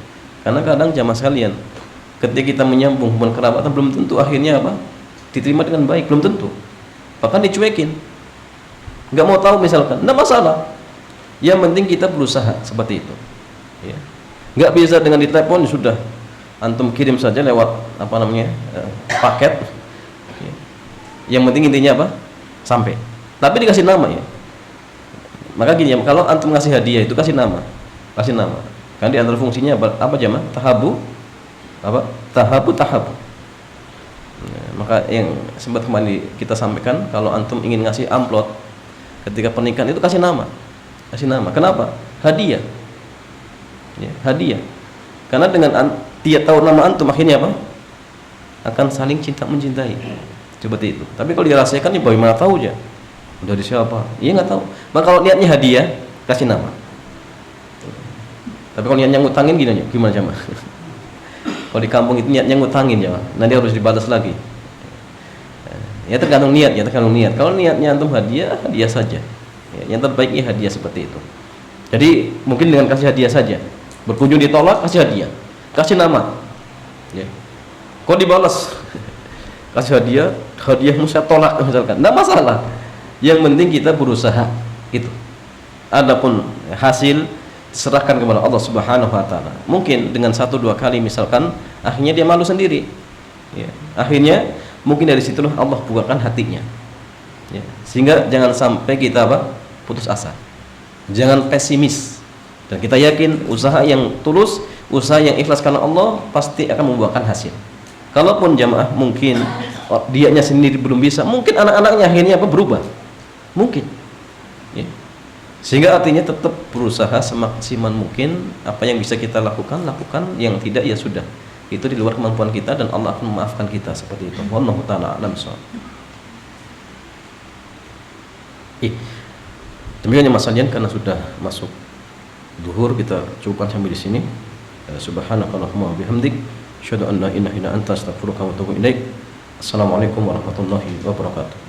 Karena kadang jamaah sekalian, ketika kita menyambung hubungan kerabatan, belum tentu akhirnya apa? Diterima dengan baik, belum tentu. Bahkan dicuekin. Nggak mau tahu misalkan, enggak masalah. Yang penting kita berusaha seperti itu. Ya. Nggak bisa dengan ditelepon sudah. Antum kirim saja lewat paket. Ya. Yang penting intinya apa? Sampai. Tapi dikasih nama ya. Maka gini ya, kalau antum ngasih hadiah itu kasih nama. Kasih nama. Kan di antara fungsinya apa jemaah? Tahabu. Apa? Tahabu. Nah, maka yang sempat kemarin kita sampaikan, kalau antum ingin ngasih amplop ketika pernikahan itu kasih nama. Kasih nama. Kenapa? Hadiah. Ya, hadiah. Karena dengan dia tahu nama antum akhirnya apa? Akan saling cinta mencintai. Seperti itu. Tapi kalau dirahasiakan nih bagaimana tahu ya? Dari siapa? Iya nggak tahu. Maka kalau niatnya hadiah, kasih nama. Tapi kalau niatnya ngutangin gimana jamaah? Kalau di kampung itu niatnya ngutangin jamaah, nanti harus dibalas lagi. Ya tergantung niat, Kalau niatnya antum hadiah, hadiah saja. Ya, yang terbaiknya hadiah seperti itu. Jadi mungkin dengan kasih hadiah saja. Berkunjung ditolak, kasih hadiah. Kasih nama. Ya. Kok dibalas? Kasih hadiahmu saya tolak misalkan. Enggak masalah. Yang penting kita berusaha itu. Adapun hasil serahkan kepada Allah Subhanahu wa taala. Mungkin dengan 1-2 kali misalkan akhirnya dia malu sendiri. Ya. Akhirnya mungkin dari situlah Allah bukakan hatinya. Ya. Sehingga jangan sampai kita putus asa. Jangan pesimis. Dan kita yakin usaha yang tulus, usaha yang ikhlas karena Allah pasti akan membuahkan hasil. Kalaupun jamaah mungkin dianya sendiri belum bisa, mungkin anak-anaknya akhirnya berubah. Mungkin. Ya. Sehingga artinya tetap berusaha semaksimal mungkin apa yang bisa kita lakukan, yang tidak ya sudah. Itu di luar kemampuan kita dan Allah akan memaafkan kita seperti itu. Wallahu taala a'lam bishawab. Demikian Mas Sandian, karena sudah masuk duhur kita cukupkan sampai di sini. Subhanakallahumma wa bihamdik, asyhadu an la ilaha illa anta, astaghfiruka wa atubu ilaik. Assalamualaikum warahmatullahi wabarakatuh.